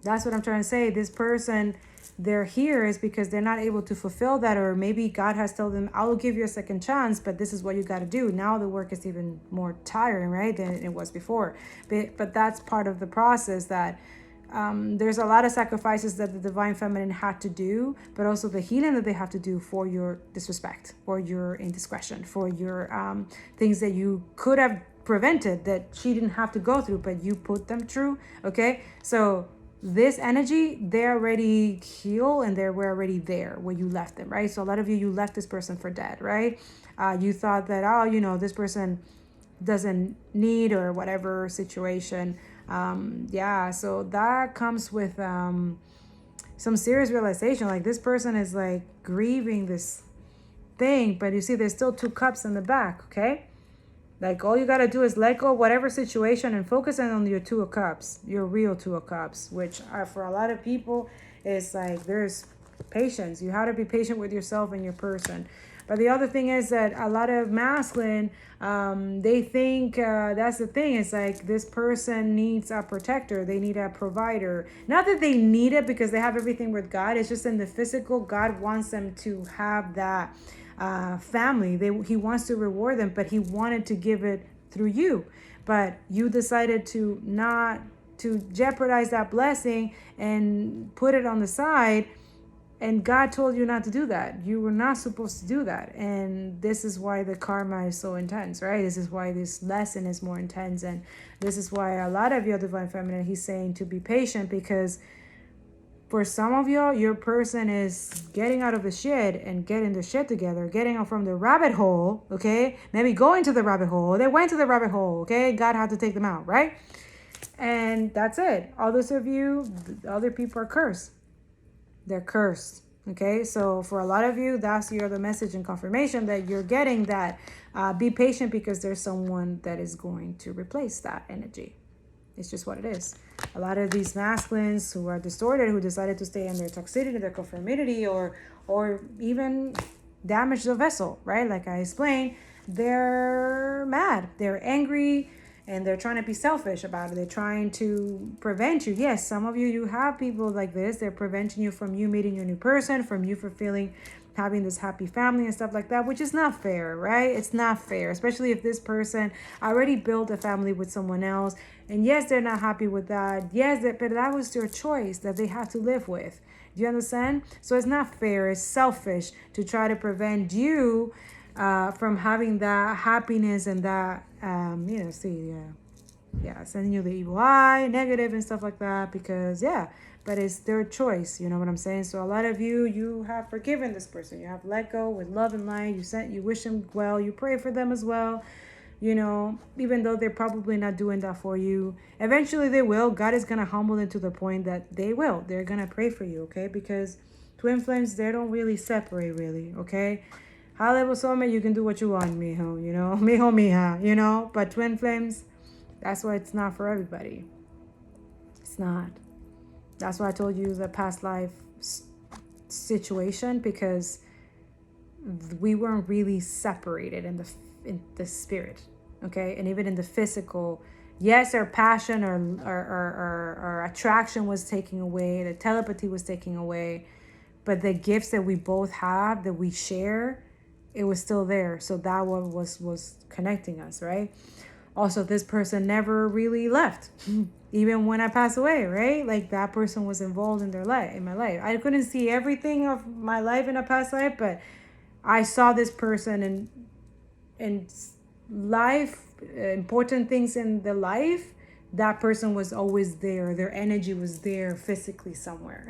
that's what I'm trying to say. This person, they're here is because they're not able to fulfill that, or maybe God has told them, I'll give you a second chance, but this is what you got to do. Now the work is even more tiring, right, than it was before. But that's part of the process, that there's a lot of sacrifices that the divine feminine had to do, but also the healing that they have to do for your disrespect, for your indiscretion, for your things that you could have prevented that she didn't have to go through, but you put them through. Okay, so this energy, they're already healed and we're already there where you left them, right? So a lot of you left this person for dead, right? You thought that, this person doesn't need or whatever situation. So that comes with some serious realization. Like this person is like grieving this thing, but you see there's still 2 cups in the back, okay? Like all you got to do is let go of whatever situation and focus on your 2 of cups, your real 2 of cups, which for a lot of people is like there's patience. You have to be patient with yourself and your person. But the other thing is that a lot of masculine, they think that's the thing. It's like this person needs a protector. They need a provider. Not that they need it because they have everything with God. It's just in the physical, God wants them to have that family. He wants to reward them, but he wanted to give it through you. But you decided to not to jeopardize that blessing and put it on the side. And God told you not to do that. You were not supposed to do that. And this is why the karma is so intense, right? This is why this lesson is more intense. And this is why a lot of your divine feminine, he's saying to be patient, because for some of y'all, your person is getting out of the shit and getting the shit together, getting out from the rabbit hole, okay? Maybe going to the rabbit hole. They went to the rabbit hole, okay? God had to take them out, right? And that's it. Others of you, other people are cursed. They're cursed, okay? So for a lot of you, that's the message and confirmation that you're getting, that be patient because there's someone that is going to replace that energy. It's just what it is. A lot of these masculines who are distorted, who decided to stay in their toxicity, their conformity, or even damage the vessel, right? Like I explained, they're mad, they're angry, and they're trying to be selfish about it. They're trying to prevent you. Yes, some of you, you have people like this. They're preventing you from you meeting your new person, from you fulfilling having this happy family and stuff like that, which is not fair, right? It's not fair, especially if this person already built a family with someone else. And yes, they're not happy with that. Yes, but that was their choice that they have to live with. Do you understand? So it's not fair. It's selfish to try to prevent you from having that happiness and that, sending you the evil eye, negative and stuff like that, because but it's their choice, you know what I'm saying? So a lot of you have forgiven this person, you have let go with love and light, you wish them well, you pray for them as well, even though they're probably not doing that for you. Eventually they will. God is gonna humble them to the point that they're gonna pray for you, okay? Because twin flames, they don't really separate, really, okay? High level soulmate, you can do what you want, mijo, mijo, mija, but twin flames, that's why it's not for everybody. It's not. That's why I told you the past life situation, because we weren't really separated in the spirit, okay? And even in the physical, yes, our passion or attraction was taken away, the telepathy was taken away, but the gifts that we both have, that we share, it was still there. So that one was connecting us, right? Also, this person never really left, even when I passed away, right? Like that person was involved in my life. I couldn't see everything of my life in a past life, but I saw this person in life, important things in the life. That person was always there. Their energy was there physically somewhere,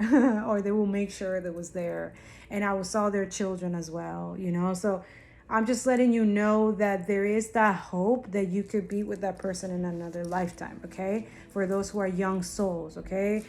or they will make sure that was there. And I saw their children as well, So I'm just letting you know that there is that hope that you could be with that person in another lifetime, okay? For those who are young souls, okay?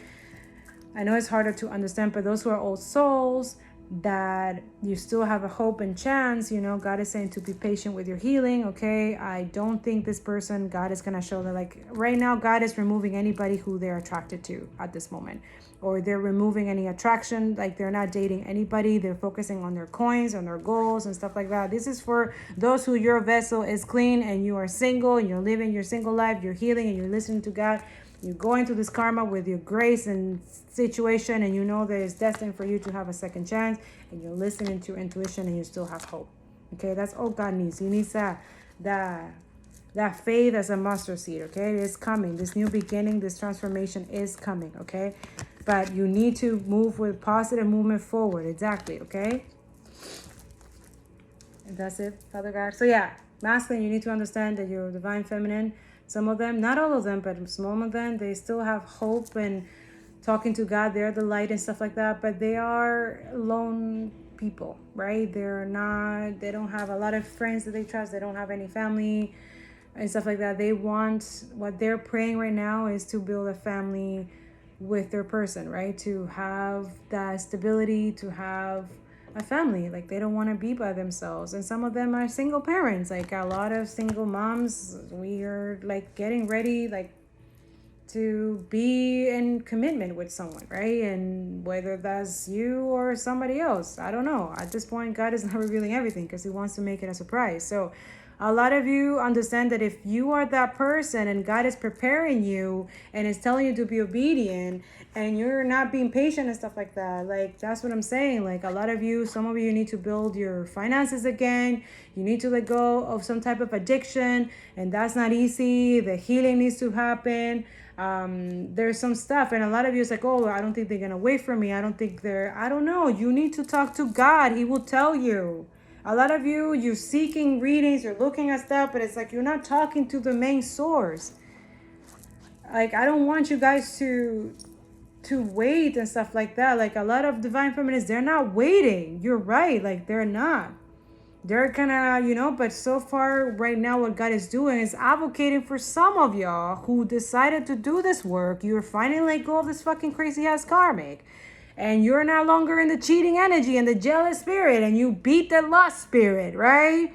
I know it's harder to understand, but those who are old souls, that you still have a hope and chance, God is saying to be patient with your healing, okay? I don't think this person, God is going to show that, like, right now, God is removing anybody who they're attracted to at this moment. Or they're removing any attraction, like they're not dating anybody. They're focusing on their coins, on their goals and stuff like that. This is for those who your vessel is clean and you are single and you're living your single life, you're healing and you're listening to God. You're going through this karma with your grace and situation, and you know that it's destined for you to have a second chance, and you're listening to your intuition and you still have hope. Okay, that's all God needs. He needs that faith as a mustard seed, okay? It's coming. This new beginning, this transformation is coming, okay? But you need to move with positive movement forward. Exactly, okay? And that's it, Father God. So masculine, you need to understand that you're divine feminine. Some of them, not all of them, but some of them, they still have hope and talking to God. They're the light and stuff like that. But they are lone people, right? They don't have a lot of friends that they trust. They don't have any family and stuff like that. What they're praying right now is to build a family with their person, right? To have that stability, to have a family. Like they don't want to be by themselves. And some of them are single parents. Like a lot of single moms, we are like getting ready, like to be in commitment with someone, right? And whether that's you or somebody else, I don't know. At this point, God is not revealing everything because he wants to make it a surprise. So a lot of you understand that if you are that person and God is preparing you and is telling you to be obedient and you're not being patient and stuff like that, like that's what I'm saying. Like a lot of you, some of you need to build your finances again. You need to let go of some type of addiction, and that's not easy. The healing needs to happen. There's some stuff, and a lot of you is like, oh, I don't think they're gonna wait for me. I don't know. You need to talk to God. He will tell you. A lot of you're seeking readings, you're looking at stuff, but it's like you're not talking to the main source. Like, I don't want you guys to wait and stuff like that. Like, a lot of divine feminists, they're not waiting. You're right. Like, they're not. They're gonna, but so far right now what God is doing is advocating for some of y'all who decided to do this work. You're finally let go of this fucking crazy ass karmic. And you're no longer in the cheating energy and the jealous spirit, and you beat the lust spirit, right?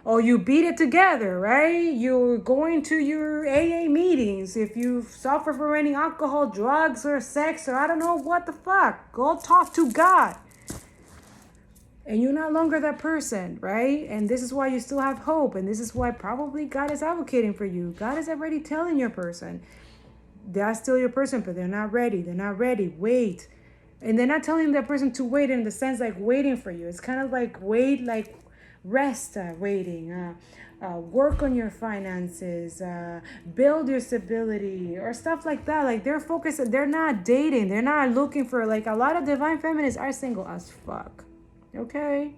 Or you beat it together, right? You're going to your AA meetings. If you suffer from any alcohol, drugs, or sex, or I don't know what the fuck, go talk to God. And you're no longer that person, right? And this is why you still have hope. And this is why probably God is advocating for you. God is already telling your person, that's still your person, but they're not ready. They're not ready. Wait. And they're not telling that person to wait in the sense like waiting for you. It's kind of like wait, like rest, waiting. Work on your finances, build your stability, or stuff like that. Like they're focused, they're not dating. They're not looking for, like, a lot of divine feminists are single as fuck. Okay?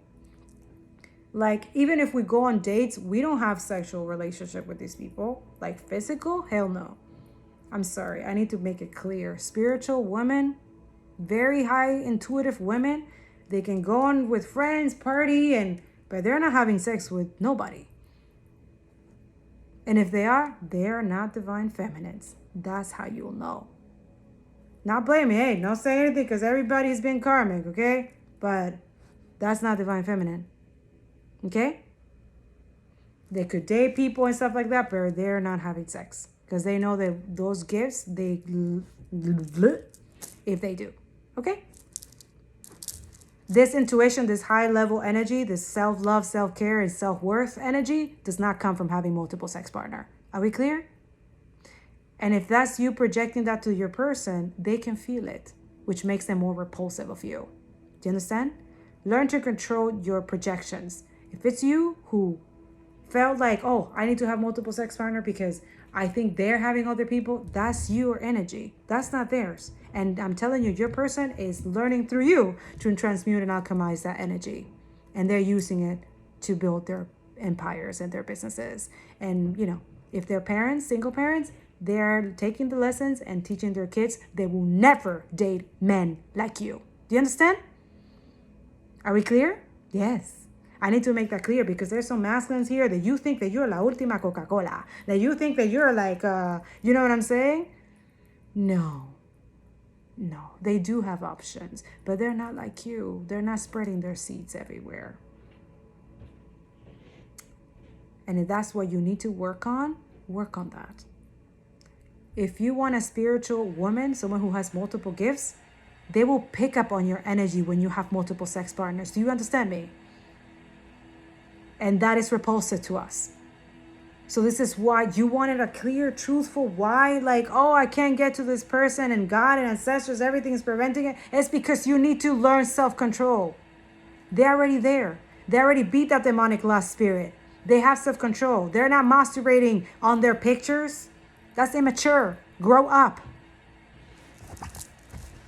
Like, even if we go on dates, we don't have sexual relationship with these people. Like physical, hell no. I'm sorry, I need to make it clear. Spiritual women, very high intuitive women, they can go on with friends, party, but they're not having sex with nobody. And if they are not divine feminines. That's how you'll know. Not blame me, hey, don't say anything, because everybody's been karmic, okay? But that's not divine feminine. Okay? They could date people and stuff like that, but they're not having sex. Because they know that those gifts, if they do. Okay? This intuition, this high level energy, this self-love, self-care, and self-worth energy does not come from having multiple sex partner. Are we clear? And if that's you projecting that to your person, they can feel it, which makes them more repulsive of you. Do you understand? Learn to control your projections. If it's you who felt like, oh, I need to have multiple sex partner because I think they're having other people, that's your energy. That's not theirs. And I'm telling you, your person is learning through you to transmute and alchemize that energy. And they're using it to build their empires and their businesses. And, if they're parents, single parents, they're taking the lessons and teaching their kids they will never date men like you. Do you understand? Are we clear? Yes. I need to make that clear because there's some masculines here that you think that you're la última Coca-Cola. That you think that you're like, you know what I'm saying? No, they do have options, but they're not like you. They're not spreading their seeds everywhere. And if that's what you need to work on that. If you want a spiritual woman, someone who has multiple gifts, they will pick up on your energy when you have multiple sex partners. Do you understand me? And that is repulsive to us. So this is why you wanted a clear, truthful why, like, oh, I can't get to this person and God and ancestors, everything is preventing it. It's because you need to learn self-control. They're already there. They already beat that demonic lust spirit. They have self-control. They're not masturbating on their pictures. That's immature. Grow up.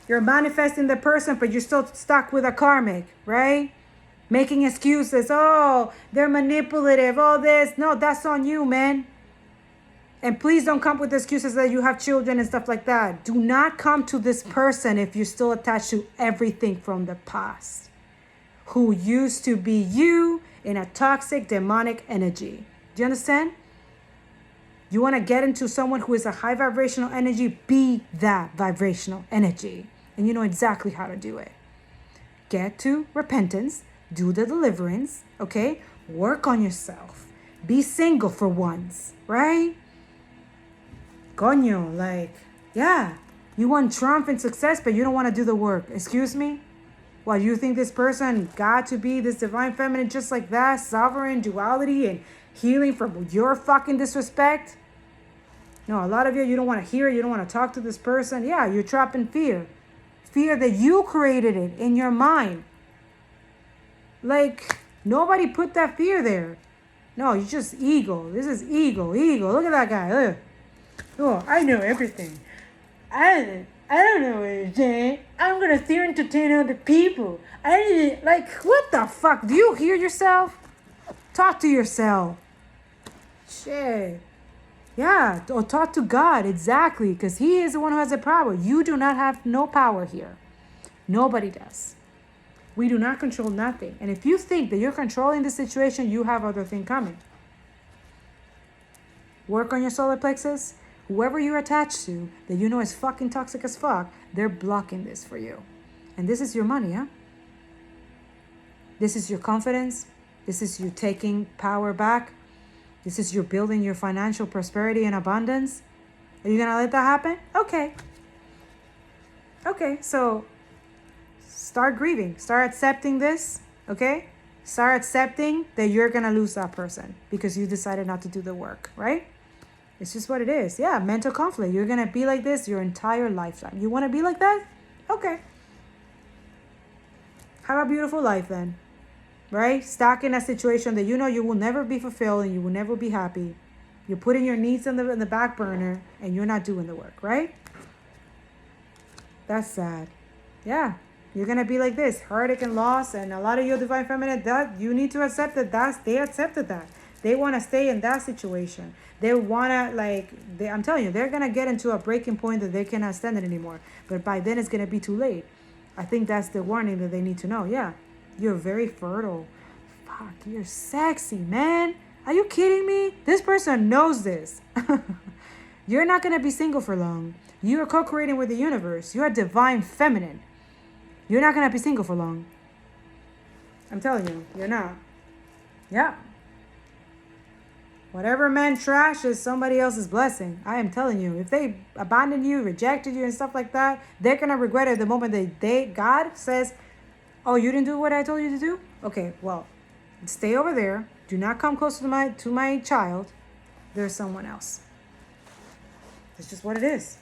You're manifesting the person, but you're still stuck with a karmic, right? Making excuses. Oh, they're manipulative. Oh, this. No, that's on you, man. And please don't come with excuses that you have children and stuff like that. Do not come to this person if you're still attached to everything from the past. Who used to be you in a toxic, demonic energy. Do you understand? You want to get into someone who is a high vibrational energy, be that vibrational energy. And you know exactly how to do it. Get to repentance. Do the deliverance, okay? Work on yourself. Be single for once, right? Coño, like, yeah. You want triumph and success, but you don't want to do the work. Excuse me? Well, you think this person got to be this divine feminine just like that? Sovereign, duality, and healing from your fucking disrespect? No, a lot of you don't want to hear it. You don't want to talk to this person. Yeah, you're trapped in fear. Fear that you created it in your mind. Like, nobody put that fear there. No, it's just ego. This is ego. Look at that guy. Look. Oh, I know everything. I don't know what you're saying. I'm going to steer entertain other people. Like, what the fuck? Do you hear yourself? Talk to yourself. Shit. Yeah, or talk to God. Exactly. Because he is the one who has the power. You do not have no power here. Nobody does. We do not control nothing. And if you think that you're controlling the situation, you have other things coming. Work on your solar plexus. Whoever you're attached to that you know is fucking toxic as fuck, they're blocking this for you. And this is your money, huh? This is your confidence. This is you taking power back. This is you building your financial prosperity and abundance. Are you going to let that happen? Okay. Okay, so start grieving. Start accepting this, okay? Start accepting that you're going to lose that person because you decided not to do the work, right? It's just what it is. Yeah, mental conflict. You're going to be like this your entire lifetime. You want to be like that? Okay. Have a beautiful life then, right? Stuck in a situation that you know you will never be fulfilled and you will never be happy. You're putting your needs in the back burner and you're not doing the work, right? That's sad. Yeah. You're going to be like this, heartache and loss, and a lot of your divine feminine, that you need to accept that they accepted that. They want to stay in that situation. They want to, I'm telling you, they're going to get into a breaking point that they cannot stand it anymore. But by then it's going to be too late. I think that's the warning that they need to know. Yeah, you're very fertile. Fuck, you're sexy, man. Are you kidding me? This person knows this. You're not going to be single for long. You are co-creating with the universe. You are divine feminine. You're not going to be single for long. I'm telling you, you're not. Yeah. Whatever man trash is somebody else's blessing. I am telling you, if they abandoned you, rejected you and stuff like that, they're going to regret it the moment God says, oh, you didn't do what I told you to do? Okay, well, stay over there. Do not come close to my child. There's someone else. It's just what it is.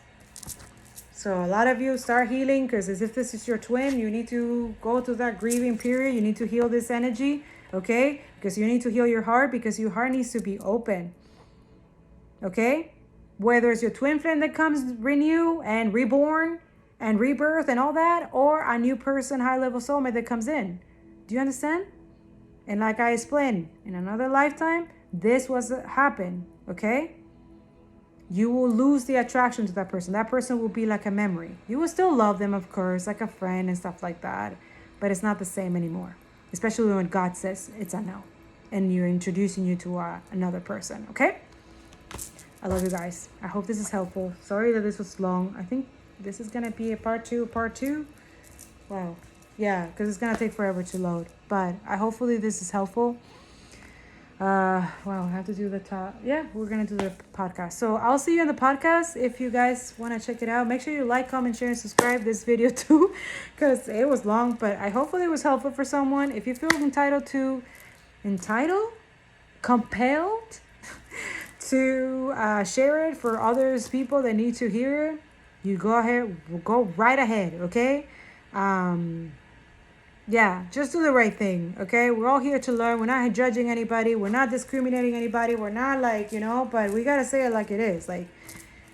So a lot of you start healing because as if this is your twin, you need to go through that grieving period. You need to heal this energy, okay? Because you need to heal your heart because your heart needs to be open, okay? Whether it's your twin flame that comes renew and reborn and rebirth and all that, or a new person, high-level soulmate that comes in. Do you understand? And like I explained, in another lifetime, this was happen, okay? You will lose the attraction to that person. That person will be like a memory. You will still love them, of course, like a friend and stuff like that. But it's not the same anymore. Especially when God says it's a no. And you're introducing you to another person, okay? I love you guys. I hope this is helpful. Sorry that this was long. I think this is going to be a part two. Wow. Yeah, because it's going to take forever to load. But hopefully this is helpful. Wow, I have to do the top. Yeah, we're going to do the podcast. So I'll see you in the podcast. If you guys want to check it out, make sure you like, comment, share, and subscribe this video too, because it was long, but hopefully it was helpful for someone. If you feel compelled to share it for others, people that need to hear it, you go right ahead, okay? Yeah, just do the right thing, okay? We're all here to learn. We're not judging anybody. We're not discriminating anybody. We're not but we got to say it like it is. Like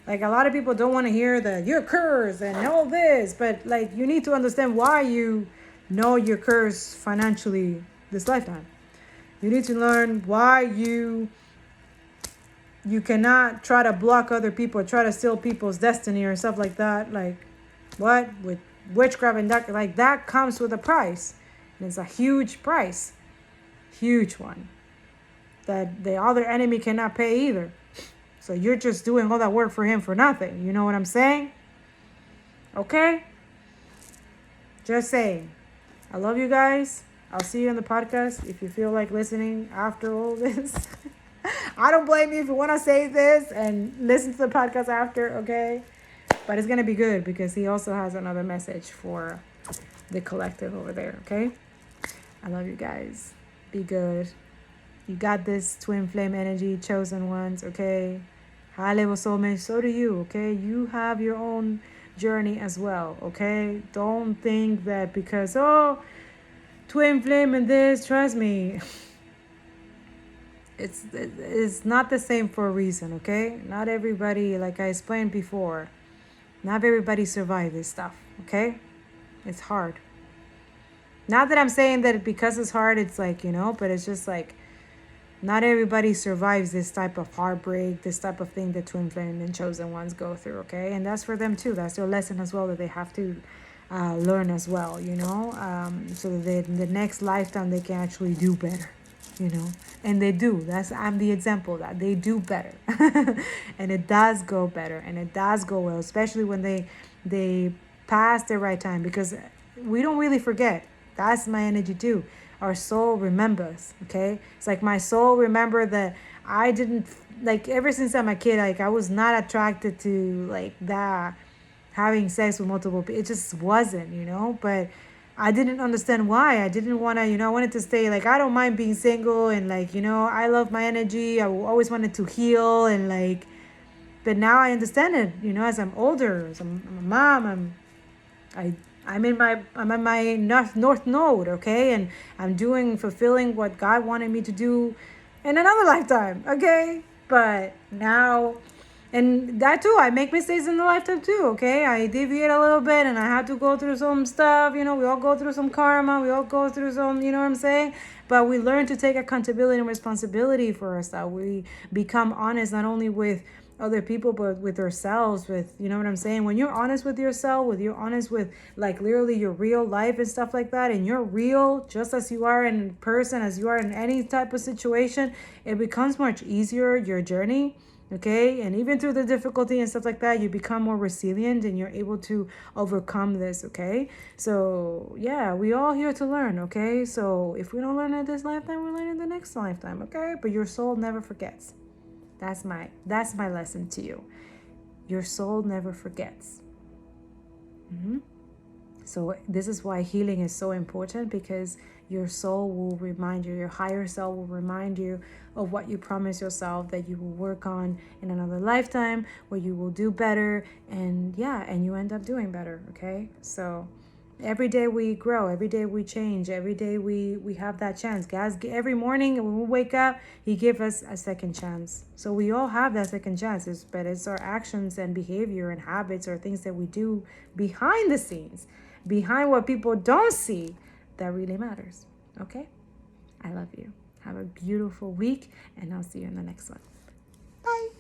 a lot of people don't want to hear you're cursed and all this, but you need to understand why you know you're cursed financially this lifetime. You need to learn why you cannot try to block other people, try to steal people's destiny or stuff like that. What? With witchcraft and that comes with a price. And it's a huge price. Huge one. That the other enemy cannot pay either. So you're just doing all that work for him for nothing. You know what I'm saying? Okay? Just saying. I love you guys. I'll see you in the podcast if you feel like listening after all this. I don't blame you if you want to save this and listen to the podcast after, okay? But it's going to be good because he also has another message for the collective over there, okay? I love you guys. Be good. You got this twin flame energy, chosen ones, okay? High level soulmate, so do you, okay? You have your own journey as well, okay? Don't think that because, twin flame and this, trust me. It's not the same for a reason, okay? Not everybody, like I explained before, not everybody survives this stuff, okay? It's hard. Not that I'm saying that because it's hard, it's but it's just not everybody survives this type of heartbreak, this type of thing that twin flame and chosen ones go through, okay? And that's for them too. That's their lesson as well that they have to learn as well, so that the next lifetime they can actually do better, And they do. I'm the example of that. They do better. And it does go better. And it does go well, especially when they pass the right time. Because we don't really forget. That's my energy too. our soul remembers. Okay, it's like my soul remember that I didn't, like, ever since I'm a kid, like I was not attracted to like that, having sex with multiple people. It just wasn't, but I didn't understand why. I didn't want to, I wanted to stay, like, I don't mind being single, and like, I love my energy. I always wanted to heal, and like, but now I understand it, as I'm older, as I'm a mom, I I'm in my north node, okay, and I'm fulfilling what God wanted me to do in another lifetime, okay. But now, and that too, I make mistakes in the lifetime too, okay. I deviate a little bit, and I have to go through some stuff. We all go through some karma. We all go through some, you know what I'm saying. But we learn to take accountability and responsibility for ourselves. We become honest not only with other people but with ourselves, with, you know what I'm saying. When you're honest with yourself, you're honest with, like, literally your real life and stuff like that, and you're real just as you are in person, as you are in any type of situation, it becomes much easier, your journey, okay. And even through the difficulty and stuff like that, you become more resilient and you're able to overcome this, okay. So yeah, we all here to learn, okay. So if we don't learn it this lifetime, we'll learn it the next lifetime, okay. But your soul never forgets. That's my lesson to you. Your soul never forgets. So this is why healing is so important, because your soul will remind you, your higher self will remind you of what you promised yourself that you will work on in another lifetime, where you will do better, and you end up doing better, okay. So every day we grow, every day we change, every day we have that chance. Guys, every morning when we wake up, he gives us a second chance. So we all have that second chance, but it's our actions and behavior and habits, or things that we do behind the scenes, behind what people don't see, that really matters, okay. I love you. Have a beautiful week, and I'll see you in the next one. Bye.